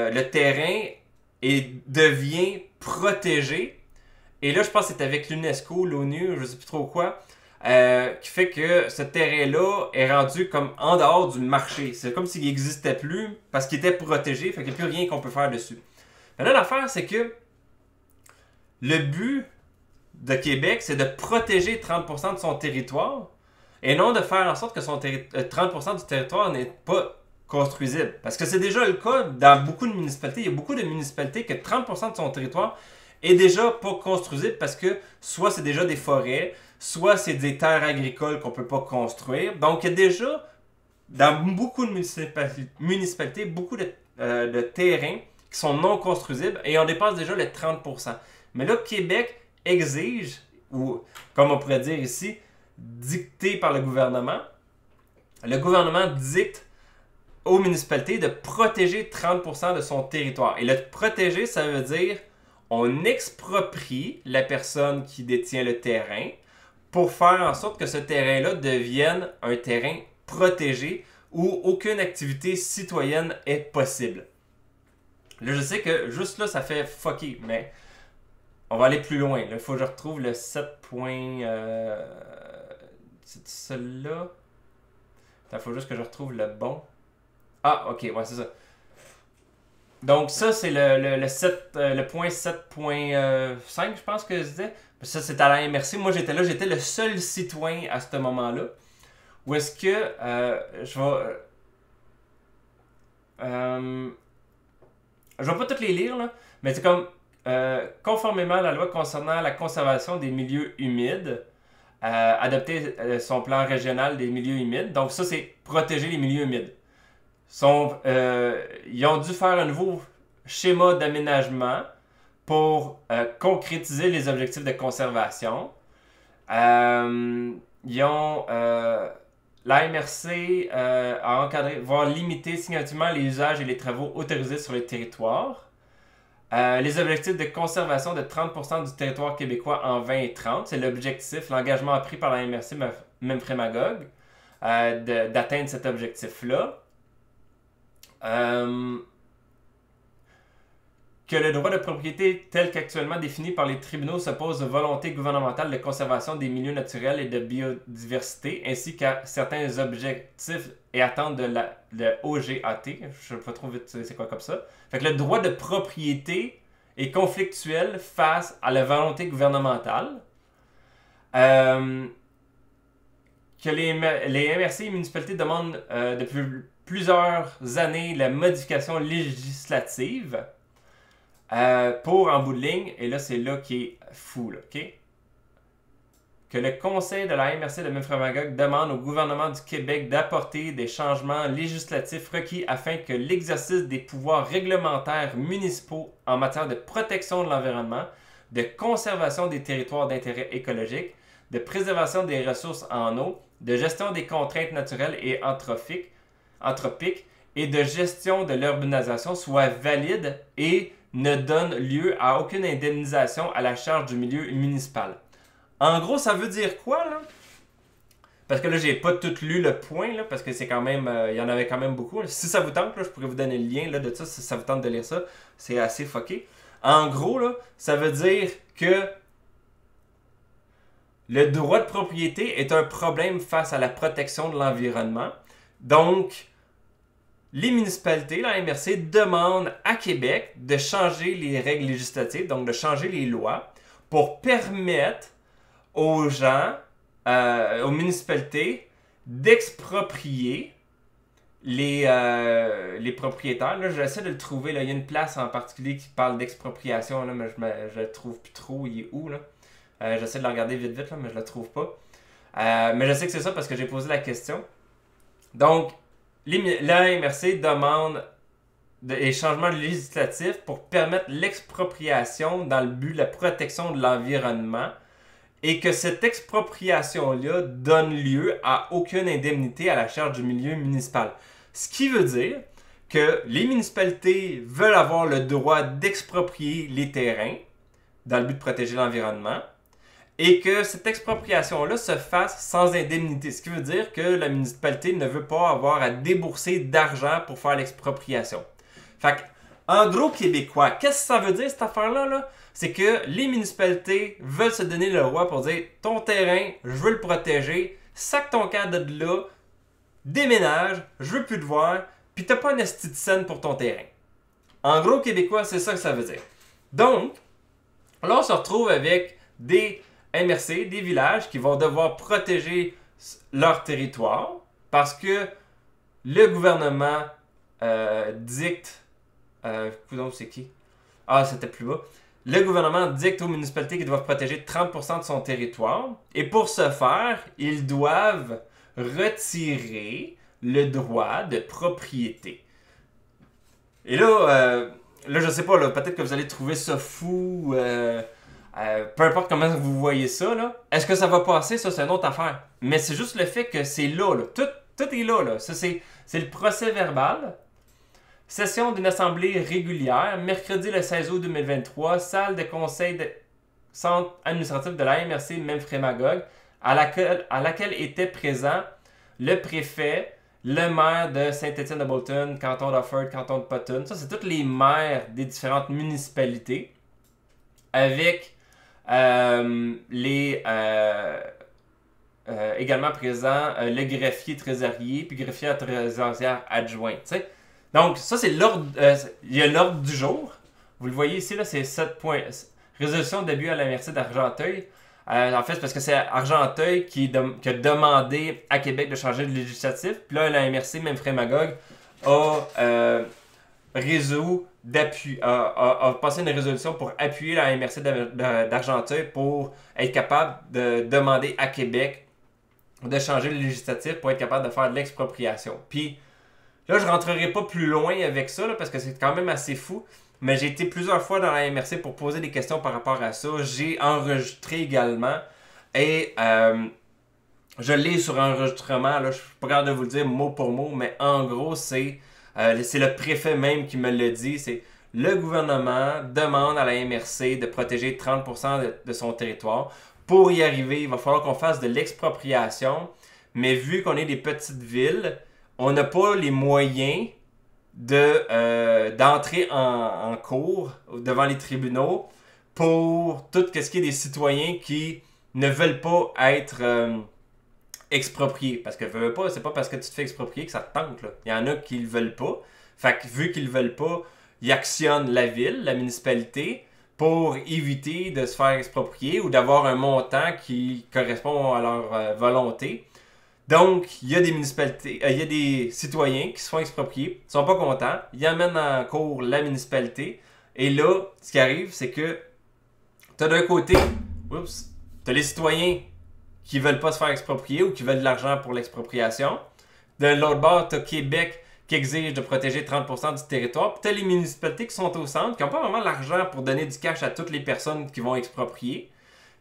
le terrain devient protégé. Et là, je pense que c'est avec l'UNESCO, l'ONU, je ne sais plus trop quoi, qui fait que ce terrain-là est rendu comme en dehors du marché. C'est comme s'il n'existait plus parce qu'il était protégé, fait qu'il n'y a plus rien qu'on peut faire dessus. Mais là, l'affaire, c'est que le but de Québec, c'est de protéger 30% de son territoire et non de faire en sorte que 30% du territoire n'est pas construisible. Parce que c'est déjà le cas dans beaucoup de municipalités. Il y a beaucoup de municipalités que 30% de son territoire est déjà pas construisible parce que soit c'est déjà des forêts, soit c'est des terres agricoles qu'on peut pas construire. Donc il y a déjà dans beaucoup de municipalités beaucoup de terrains qui sont non construisibles et on dépasse déjà les 30%. Mais là, Québec exige, ou comme on pourrait dire ici, dicté par le gouvernement. Le gouvernement dicte aux municipalités de protéger 30% de son territoire. Et le protéger, ça veut dire on exproprie la personne qui détient le terrain pour faire en sorte que ce terrain-là devienne un terrain protégé où aucune activité citoyenne est possible. Là, je sais que juste là, ça fait fucker, mais on va aller plus loin. Il faut que je retrouve le 7. C'est celui-là? Il faut juste que je retrouve le bon. Ah, ok, ouais, c'est ça. Donc ça, c'est le point 7.5, je pense que je disais. Ça, c'est à la MRC. Moi, j'étais là, j'étais le seul citoyen à ce moment-là. Où est-ce que je vais pas toutes les lire, là, mais c'est comme conformément à la loi concernant la conservation des milieux humides, adopter son plan régional des milieux humides. Donc ça, c'est protéger les milieux humides. Ils ont dû faire un nouveau schéma d'aménagement pour concrétiser les objectifs de conservation. La MRC a encadré, voire limité significativement les usages et les travaux autorisés sur le territoire. Les objectifs de conservation de 30% du territoire québécois en 2030, c'est l'objectif, l'engagement pris par la MRC Memphremagog d'atteindre cet objectif-là. Que le droit de propriété tel qu'actuellement défini par les tribunaux s'oppose aux volontés gouvernementales de conservation des milieux naturels et de biodiversité, ainsi qu'à certains objectifs et attentes de OGAT. Je ne sais pas trop vite c'est quoi comme ça. Fait que le droit de propriété est conflictuel face à la volonté gouvernementale. Que les MRC et municipalités demandent depuis plusieurs années la modification législative pour, en bout de ligne, et là, c'est là qui est fou, là, OK? que le Conseil de la MRC de Memphremagog demande au gouvernement du Québec d'apporter des changements législatifs requis afin que l'exercice des pouvoirs réglementaires municipaux en matière de protection de l'environnement, de conservation des territoires d'intérêt écologique, de préservation des ressources en eau, de gestion des contraintes naturelles et anthropiques et de gestion de l'urbanisation soit valide et ne donne lieu à aucune indemnisation à la charge du milieu municipal. En gros, ça veut dire quoi, là? Parce que là, j'ai pas tout lu le point, là, parce que c'est quand même... il y en avait quand même beaucoup. Si ça vous tente, là, je pourrais vous donner le lien là, de ça, si ça vous tente de lire ça. C'est assez fucké. En gros, là, ça veut dire que le droit de propriété est un problème face à la protection de l'environnement. Donc, les municipalités, la MRC, demandent à Québec de changer les règles législatives, donc de changer les lois, pour permettre aux gens, aux municipalités, d'exproprier les propriétaires. Là, j'essaie de le trouver. Là. Il y a une place en particulier qui parle d'expropriation, là, mais je le trouve plus trop. Il est où, là? J'essaie de le regarder vite, là, mais je le trouve pas. Mais je sais que c'est ça parce que j'ai posé la question. Donc, la MRC demande des changements législatifs pour permettre l'expropriation dans le but de la protection de l'environnement et que cette expropriation-là donne lieu à aucune indemnité à la charge du milieu municipal. Ce qui veut dire que les municipalités veulent avoir le droit d'exproprier les terrains dans le but de protéger l'environnement et que cette expropriation-là se fasse sans indemnité. Ce qui veut dire que la municipalité ne veut pas avoir à débourser d'argent pour faire l'expropriation. Fait que, en gros québécois, qu'est-ce que ça veut dire cette affaire-là, là? C'est que les municipalités veulent se donner le droit pour dire ton terrain, je veux le protéger, sac ton cadre de là, déménage, je veux plus te voir, puis t'as pas une esti de scène pour ton terrain. En gros québécois, c'est ça que ça veut dire. Donc, là on se retrouve avec des MRC, des villages qui vont devoir protéger leur territoire parce que le gouvernement dicte... c'est qui? Ah, c'était plus bas. Le gouvernement dicte aux municipalités qu'ils doivent protéger 30% de son territoire. Et pour ce faire, ils doivent retirer le droit de propriété. Et là, je sais pas, peut-être que vous allez trouver ça fou. Peu importe comment vous voyez ça, là. Est-ce que ça va passer? Ça, c'est une autre affaire. Mais c'est juste le fait que c'est là. Tout est là. Ça, c'est le procès verbal. Session d'une assemblée régulière, mercredi le 16 août 2023, salle de conseil de centre administratif de la MRC Memphremagog, à laquelle étaient présents le préfet, le maire de Saint-Étienne-de-Bolton, canton d'Offord, canton de Potton. Ça, c'est tous les maires des différentes municipalités, avec également présents le greffier trésorier, puis greffier trésorière adjoint. T'sais. Donc, ça, c'est l'ordre. Il y a l'ordre du jour. Vous le voyez ici, là, c'est 7 points. Résolution de début à la MRC d'Argenteuil. En fait, c'est parce que c'est Argenteuil qui a demandé à Québec de changer de législatif. Puis là, la MRC Memphremagog a passé une résolution pour appuyer la MRC d'Argenteuil pour être capable de demander à Québec de changer le législatif pour être capable de faire de l'expropriation. Puis, là, je ne rentrerai pas plus loin avec ça là, parce que c'est quand même assez fou. Mais j'ai été plusieurs fois dans la MRC pour poser des questions par rapport à ça. J'ai enregistré également. Et je l'ai sur enregistrement. Là, je ne suis pas capable de vous le dire mot pour mot. Mais en gros, c'est le préfet même qui me le dit. C'est le gouvernement demande à la MRC de protéger 30% de son territoire. Pour y arriver, il va falloir qu'on fasse de l'expropriation. Mais vu qu'on est des petites villes, on n'a pas les moyens d'entrer en cours devant les tribunaux pour tout ce qui est des citoyens qui ne veulent pas être expropriés. Parce que c'est pas parce que tu te fais exproprier que ça te tente. Là. Il y en a qui ne le veulent pas. Fait que vu qu'ils ne le veulent pas, ils actionnent la ville, la municipalité, pour éviter de se faire exproprier ou d'avoir un montant qui correspond à leur volonté. Donc, il y a des municipalités, il y a des citoyens qui se font exproprier, ils sont pas contents, ils amènent en cours la municipalité, et là, ce qui arrive, c'est que tu as d'un côté, tu as les citoyens qui veulent pas se faire exproprier ou qui veulent de l'argent pour l'expropriation. De l'autre bord, tu as Québec qui exige de protéger 30% du territoire. Puis tu as les municipalités qui sont au centre, qui n'ont pas vraiment l'argent pour donner du cash à toutes les personnes qui vont exproprier.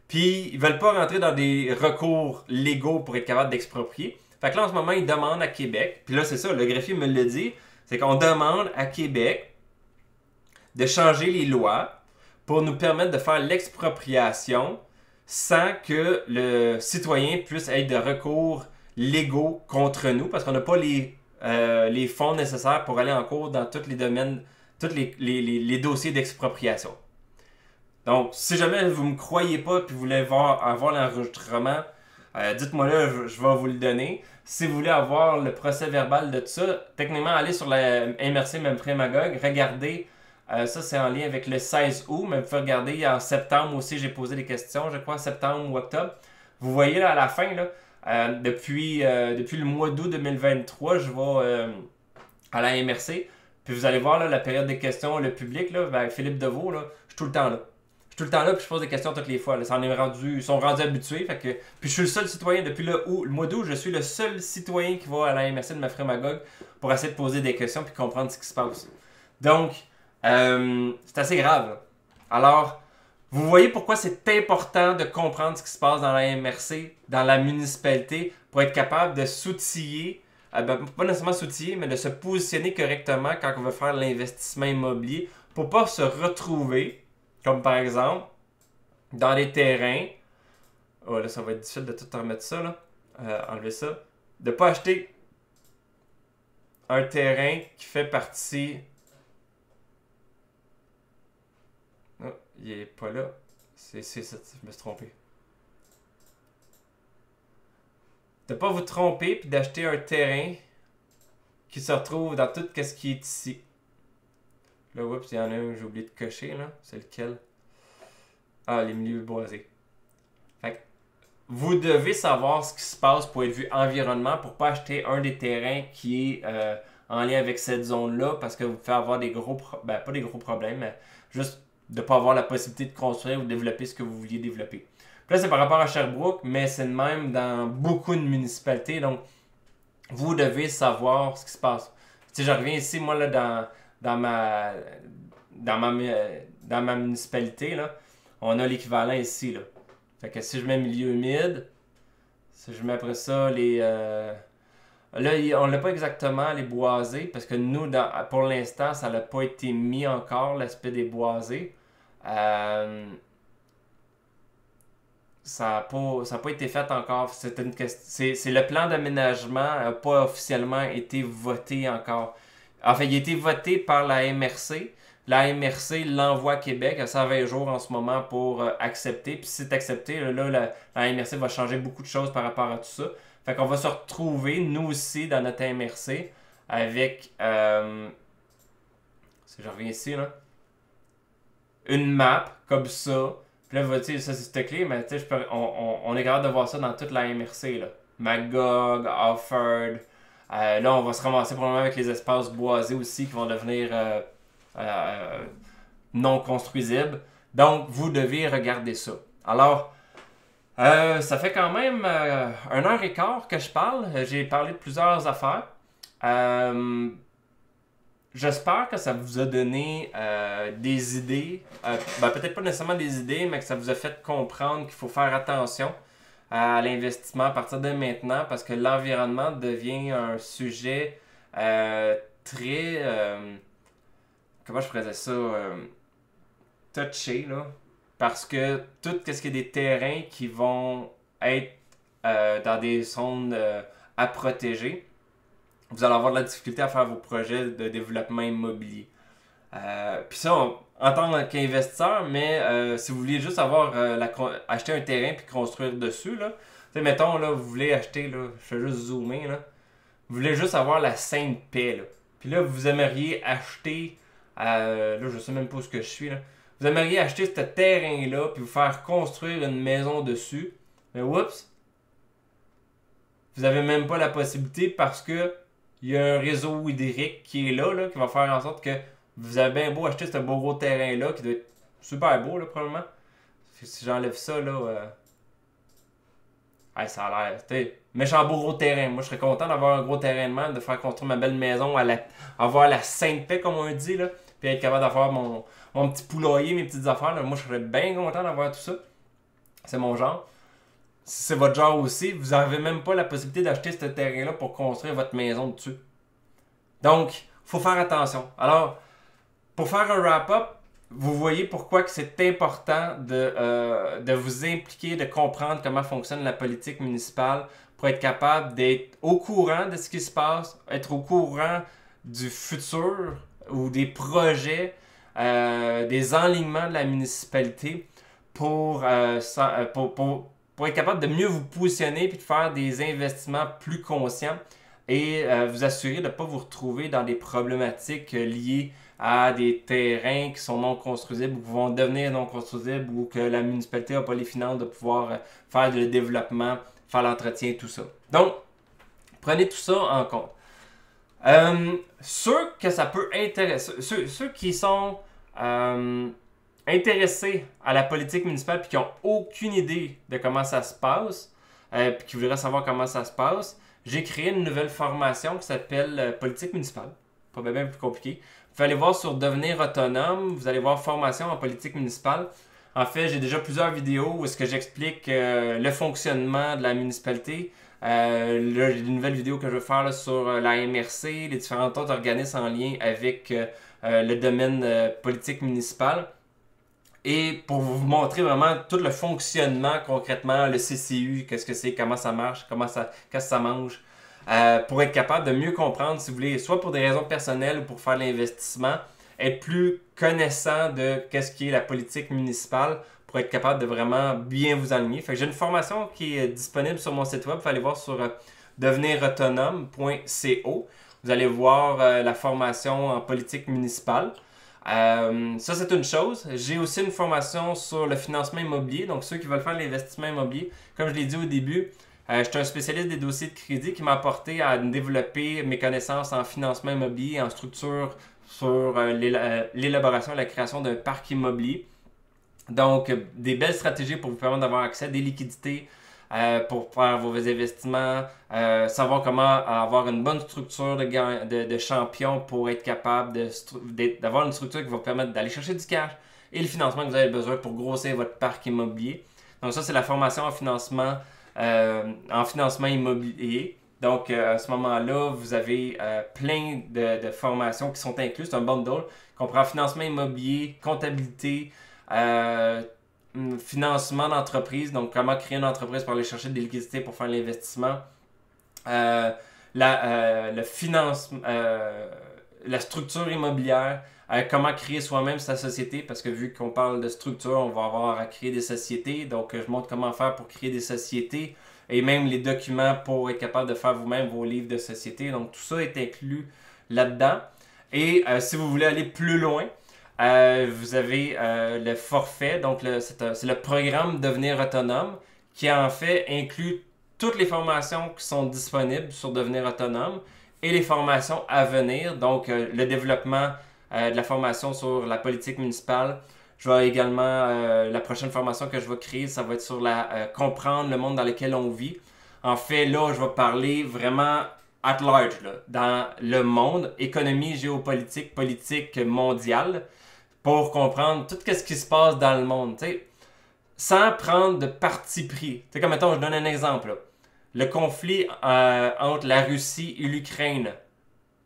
Puis ils veulent pas rentrer dans des recours légaux pour être capable d'exproprier. Fait que là, en ce moment, ils demandent à Québec, puis là, c'est ça, le greffier me l'a dit, c'est qu'on demande à Québec de changer les lois pour nous permettre de faire l'expropriation sans que le citoyen puisse être de recours légaux contre nous, parce qu'on n'a pas les fonds nécessaires pour aller en cours dans tous les domaines, tous les dossiers d'expropriation. Donc, si jamais vous ne me croyez pas et vous voulez avoir l'enregistrement, dites-moi là, je vais vous le donner. Si vous voulez avoir le procès verbal de tout ça, techniquement, allez sur la MRC Mainframe Magog, regardez. Ça, c'est en lien avec le 16 août, mais vous pouvez regarder en septembre aussi, j'ai posé des questions, je crois, septembre ou octobre. Vous voyez là, à la fin, là, depuis le mois d'août 2023, je vais à la MRC, puis vous allez voir là, la période des questions, le public, là, ben, Philippe Deveau, là, je suis tout le temps là. Je suis tout le temps là, puis je pose des questions toutes les fois. Là. Ils sont rendus habitués. Fait que, puis je suis le seul citoyen depuis le mois d'août, je suis le seul citoyen qui va à la MRC de Mainframe Magog pour essayer de poser des questions puis comprendre ce qui se passe. Donc, c'est assez grave. Là. Alors, vous voyez pourquoi c'est important de comprendre ce qui se passe dans la MRC, dans la municipalité, pour être capable de s'outiller, pas nécessairement s'outiller, mais de se positionner correctement quand on veut faire l'investissement immobilier pour pas se retrouver, comme par exemple, dans des terrains. Oh là, ça va être difficile de tout remettre ça, là. Enlever ça. De pas acheter un terrain qui fait partie. Oh, il est pas là. C'est ça, je me suis trompé. De pas vous tromper puis d'acheter un terrain qui se retrouve dans tout ce qui est ici. Là, oups, il y en a un que j'ai oublié de cocher, là. C'est lequel? Ah, les milieux boisés. Fait que vous devez savoir ce qui se passe pour être vu environnement pour pas acheter un des terrains qui est en lien avec cette zone-là parce que vous pouvez avoir des gros pas des gros problèmes, mais juste de pas avoir la possibilité de construire ou de développer ce que vous vouliez développer. Puis là, c'est par rapport à Sherbrooke, mais c'est le même dans beaucoup de municipalités, donc vous devez savoir ce qui se passe. Tu sais, je reviens ici, moi, là, dans ma municipalité, là, on a l'équivalent ici. Là. Fait que si je mets milieu humide, si je mets après ça les. Là, on l'a pas exactement les boisés, parce que nous, pour l'instant, ça n'a pas été mis encore, l'aspect des boisés. Ça n'a pas été fait encore. C'est le plan d'aménagement n'a pas officiellement été voté encore. En fait, il a été voté par la MRC. La MRC l'envoie à Québec à 120 jours en ce moment pour accepter. Puis si c'est accepté, là, la MRC va changer beaucoup de choses par rapport à tout ça. Fait qu'on va se retrouver, nous aussi, dans notre MRC, avec... si je reviens ici, là. Une map, comme ça. Puis là, tu sais, ça c'est cette clé, mais tu sais, on est capable de voir ça dans toute la MRC, là. Magog, Offord... là, on va se ramasser probablement avec les espaces boisés aussi qui vont devenir non construisibles. Donc, vous devez regarder ça. Alors, ça fait quand même 1h15 que je parle. J'ai parlé de plusieurs affaires. J'espère que ça vous a donné des idées. Peut-être pas nécessairement des idées, mais que ça vous a fait comprendre qu'il faut faire attention à l'investissement à partir de maintenant parce que l'environnement devient un sujet très... comment je faisais ça? Touché, là. Parce que tout ce qui est des terrains qui vont être dans des zones à protéger, vous allez avoir de la difficulté à faire vos projets de développement immobilier. Puis ça, en tant qu'investisseur, mais si vous vouliez juste acheter un terrain puis construire dessus, là, mettons, là, vous voulez acheter, là, je vais juste zoomer, là, vous voulez juste avoir la sainte paix, là. Puis là, vous aimeriez acheter, là, je sais même pas où je suis, là. Vous aimeriez acheter ce terrain-là puis vous faire construire une maison dessus. Mais oups, vous avez même pas la possibilité parce que il y a un réseau hydrique qui est là, qui va faire en sorte que vous avez bien beau acheter ce beau gros terrain-là, qui doit être super beau, là, probablement. Si j'enlève ça, là... Hey, ça a l'air, tu sais, méchant beau gros terrain. Moi, je serais content d'avoir un gros terrain de même, de faire construire ma belle maison, avoir la sainte paix, comme on dit, là, puis être capable d'avoir mon petit poulailler, mes petites affaires. Là. Moi, je serais bien content d'avoir tout ça. C'est mon genre. Si c'est votre genre aussi, vous n'avez même pas la possibilité d'acheter ce terrain-là pour construire votre maison dessus. Donc, il faut faire attention. Alors, pour faire un wrap-up, vous voyez pourquoi que c'est important de vous impliquer, de comprendre comment fonctionne la politique municipale pour être capable d'être au courant de ce qui se passe, être au courant du futur ou des projets, des enlignements de la municipalité pour être capable de mieux vous positionner et de faire des investissements plus conscients et vous assurer de ne pas vous retrouver dans des problématiques liées à des terrains qui sont non construisibles ou qui vont devenir non construisibles ou que la municipalité n'a pas les finances de pouvoir faire le développement, faire l'entretien, tout ça. Donc, prenez tout ça en compte. Ceux que ça peut intéresser, ceux qui sont intéressés à la politique municipale et qui n'ont aucune idée de comment ça se passe, puis qui voudraient savoir comment ça se passe, j'ai créé une nouvelle formation qui s'appelle Politique municipale. Pas bien plus compliqué. Vous allez voir sur Devenir autonome, vous allez voir formation en politique municipale. En fait, j'ai déjà plusieurs vidéos où est-ce que j'explique le fonctionnement de la municipalité. Là, j'ai des nouvelles vidéos que je vais faire là, sur la MRC, les différents autres organismes en lien avec le domaine politique municipal. Et pour vous montrer vraiment tout le fonctionnement concrètement, le CCU, qu'est-ce que c'est, comment ça marche, qu'est-ce que ça mange. Pour être capable de mieux comprendre, si vous voulez, soit pour des raisons personnelles ou pour faire de l'investissement, être plus connaissant de qu'est-ce qui est la politique municipale pour être capable de vraiment bien vous aligner. Fait que j'ai une formation qui est disponible sur mon site web. Vous allez voir sur devenirautonome.co. Vous allez voir la formation en politique municipale. Ça, c'est une chose. J'ai aussi une formation sur le financement immobilier. Donc, ceux qui veulent faire l'investissement immobilier, comme je l'ai dit au début, je suis un spécialiste des dossiers de crédit qui m'a apporté à développer mes connaissances en financement immobilier, en structure sur l'élaboration et la création d'un parc immobilier. Donc, des belles stratégies pour vous permettre d'avoir accès à des liquidités pour faire vos investissements, savoir comment avoir une bonne structure de champion pour être capable d'avoir une structure qui va vous permettre d'aller chercher du cash et le financement que vous avez besoin pour grossir votre parc immobilier. Donc ça, c'est la formation en financement immobilier. Donc, à ce moment-là, vous avez plein de formations qui sont incluses. C'est un bundle qui comprend financement immobilier, comptabilité, financement d'entreprise, donc comment créer une entreprise pour aller chercher des liquidités pour faire l'investissement, la structure immobilière, comment créer soi-même sa société, parce que vu qu'on parle de structure, on va avoir à créer des sociétés, donc je montre comment faire pour créer des sociétés, et même les documents pour être capable de faire vous-même vos livres de société, donc tout ça est inclus là-dedans. Et si vous voulez aller plus loin, vous avez le forfait, donc c'est le programme Devenir autonome qui en fait inclut toutes les formations qui sont disponibles sur Devenir autonome et les formations à venir, donc le développement de la formation sur la politique municipale. Je vais également, la prochaine formation que je vais créer, ça va être sur comprendre le monde dans lequel on vit. En fait, là, je vais parler vraiment at large, là, dans le monde, économie, géopolitique, politique mondiale, pour comprendre tout ce qui se passe dans le monde, t'sais, sans prendre de parti pris. T'sais, comme mettons, je donne un exemple. Là. Le conflit entre la Russie et l'Ukraine.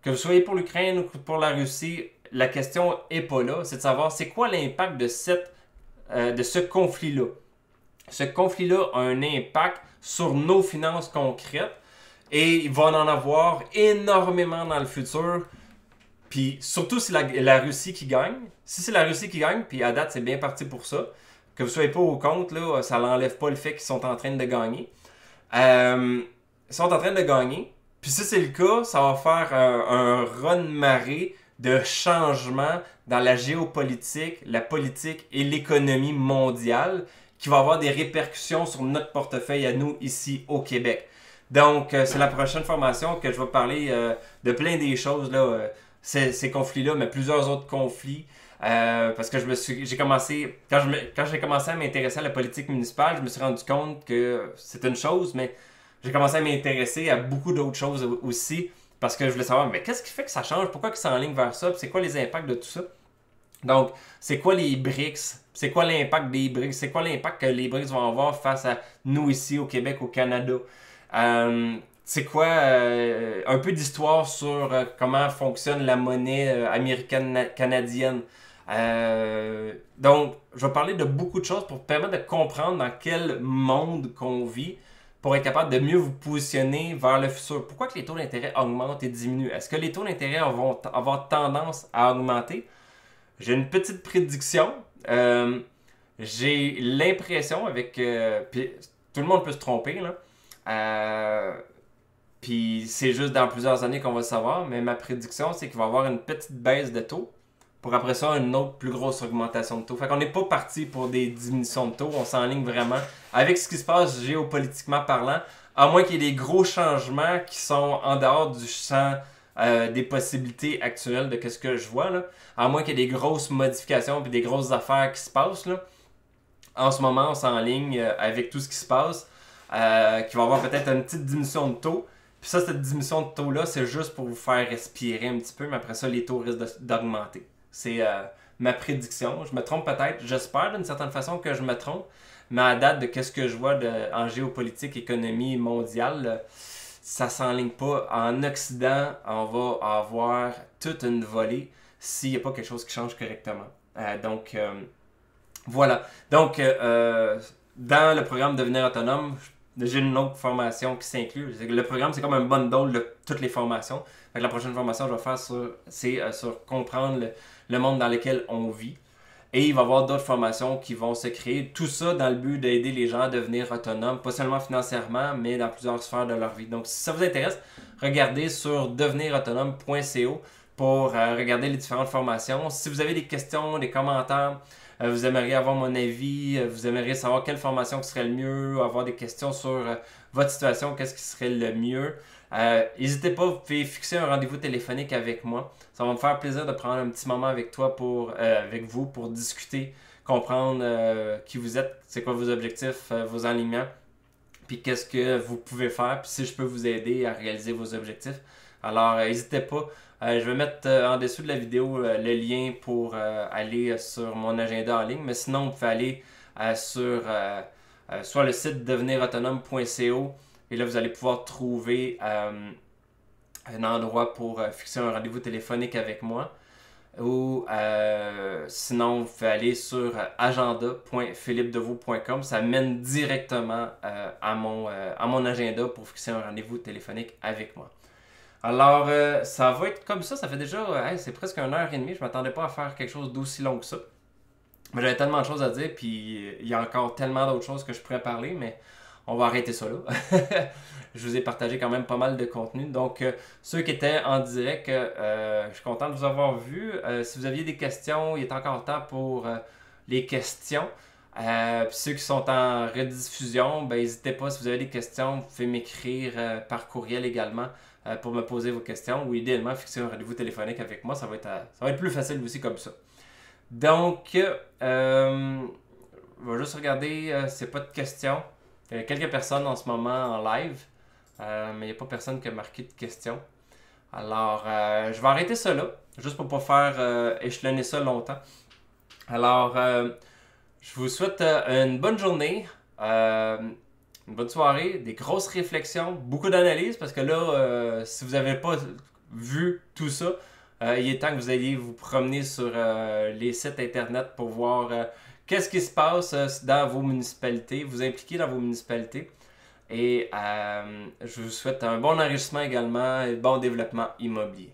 Que vous soyez pour l'Ukraine ou pour la Russie, la question n'est pas là. C'est de savoir c'est quoi l'impact de ce conflit-là. Ce conflit-là a un impact sur nos finances concrètes et il va en avoir énormément dans le futur. Puis surtout si la Russie qui gagne. Si c'est la Russie qui gagne, puis à date c'est bien parti pour ça, que vous ne soyez pas au compte, là, ça n'enlève pas le fait qu'ils sont en train de gagner. Ils sont en train de gagner. Puis si c'est le cas, ça va faire un raz-de-marée de changement dans la géopolitique, la politique et l'économie mondiale qui va avoir des répercussions sur notre portefeuille à nous ici au Québec. Donc, c'est la prochaine formation que je vais parler de plein des choses, là, ces conflits-là, mais plusieurs autres conflits. Parce que j'ai commencé, quand j'ai commencé à m'intéresser à la politique municipale, je me suis rendu compte que c'est une chose, mais j'ai commencé à m'intéresser à beaucoup d'autres choses aussi, parce que je voulais savoir, mais qu'est-ce qui fait que ça change? Pourquoi ils s'enlignent vers ça? Puis c'est quoi les impacts de tout ça? Donc, c'est quoi les BRICS? C'est quoi l'impact des BRICS? C'est quoi l'impact que les BRICS vont avoir face à nous ici au Québec, au Canada? C'est quoi un peu d'histoire sur comment fonctionne la monnaie américaine-canadienne? Donc, je vais parler de beaucoup de choses pour permettre de comprendre dans quel monde qu'on vit pour être capable de mieux vous positionner vers le futur. Pourquoi que les taux d'intérêt augmentent et diminuent? Est-ce que les taux d'intérêt vont avoir tendance à augmenter? J'ai une petite prédiction. J'ai l'impression puis tout le monde peut se tromper, là. Puis c'est juste dans plusieurs années qu'on va le savoir, mais ma prédiction, c'est qu'il va y avoir une petite baisse de taux pour après ça une autre plus grosse augmentation de taux. Fait qu'on n'est pas parti pour des diminutions de taux, on s'enligne vraiment avec ce qui se passe géopolitiquement parlant, à moins qu'il y ait des gros changements qui sont en dehors du champ des possibilités actuelles de ce que je vois, là. À moins qu'il y ait des grosses modifications et des grosses affaires qui se passent, là. En ce moment, on s'enligne avec tout ce qui se passe, qu'il va y avoir peut-être une petite diminution de taux. Puis ça, cette diminution de taux-là, c'est juste pour vous faire respirer un petit peu, mais après ça, les taux risquent d'augmenter. C'est ma prédiction. Je me trompe peut-être, j'espère d'une certaine façon que je me trompe, mais à date de ce que je vois en géopolitique, économie mondiale, ça s'enligne pas. En Occident, on va avoir toute une volée s'il n'y a pas quelque chose qui change correctement. Voilà. Donc, dans le programme Devenir autonome, j'ai une autre formation qui s'inclut. Le programme, c'est comme un bundle de toutes les formations. Fait que la prochaine formation que je vais faire, c'est sur comprendre le monde dans lequel on vit. Et il va y avoir d'autres formations qui vont se créer. Tout ça dans le but d'aider les gens à devenir autonomes, pas seulement financièrement, mais dans plusieurs sphères de leur vie. Donc, si ça vous intéresse, regardez sur devenirautonome.co pour regarder les différentes formations. Si vous avez des questions, des commentaires, vous aimeriez avoir mon avis, vous aimeriez savoir quelle formation qui serait le mieux, avoir des questions sur votre situation, qu'est-ce qui serait le mieux. N'hésitez pas, vous pouvez fixer un rendez-vous téléphonique avec moi. Ça va me faire plaisir de prendre un petit moment avec avec vous pour discuter, comprendre qui vous êtes, c'est quoi vos objectifs, vos alignements, puis qu'est-ce que vous pouvez faire, puis si je peux vous aider à réaliser vos objectifs. Alors, n'hésitez pas. Je vais mettre en dessous de la vidéo le lien pour aller sur mon agenda en ligne. Mais sinon, vous pouvez aller sur soit le site devenirautonome.co et là, vous allez pouvoir trouver un endroit pour fixer un rendez-vous téléphonique avec moi. Ou sinon, vous pouvez aller sur agenda.philippedeveau.com. Ça mène directement à mon agenda pour fixer un rendez-vous téléphonique avec moi. Alors, ça va être comme ça fait déjà, c'est presque 1h30, je m'attendais pas à faire quelque chose d'aussi long que ça. Mais j'avais tellement de choses à dire, puis il y a encore tellement d'autres choses que je pourrais parler, mais on va arrêter ça là. Je vous ai partagé quand même pas mal de contenu. Donc, ceux qui étaient en direct, je suis content de vous avoir vu. Si vous aviez des questions, il est encore temps pour les questions. Puis ceux qui sont en rediffusion, ben n'hésitez pas, si vous avez des questions, vous pouvez m'écrire par courriel également pour me poser vos questions ou idéalement fixer un rendez-vous téléphonique avec moi. Ça va être plus facile aussi comme ça. Donc, je vais juste regarder s'il n'y a pas de questions. Il y a quelques personnes en ce moment en live, mais il n'y a pas personne qui a marqué de questions. Alors, je vais arrêter ça là, juste pour ne pas faire échelonner ça longtemps. Alors, je vous souhaite une bonne journée, une bonne soirée, des grosses réflexions, beaucoup d'analyses, parce que là, si vous n'avez pas vu tout ça, il est temps que vous alliez vous promener sur les sites internet pour voir qu'est-ce qui se passe dans vos municipalités, vous impliquer dans vos municipalités. Et je vous souhaite un bon enrichissement également et bon développement immobilier.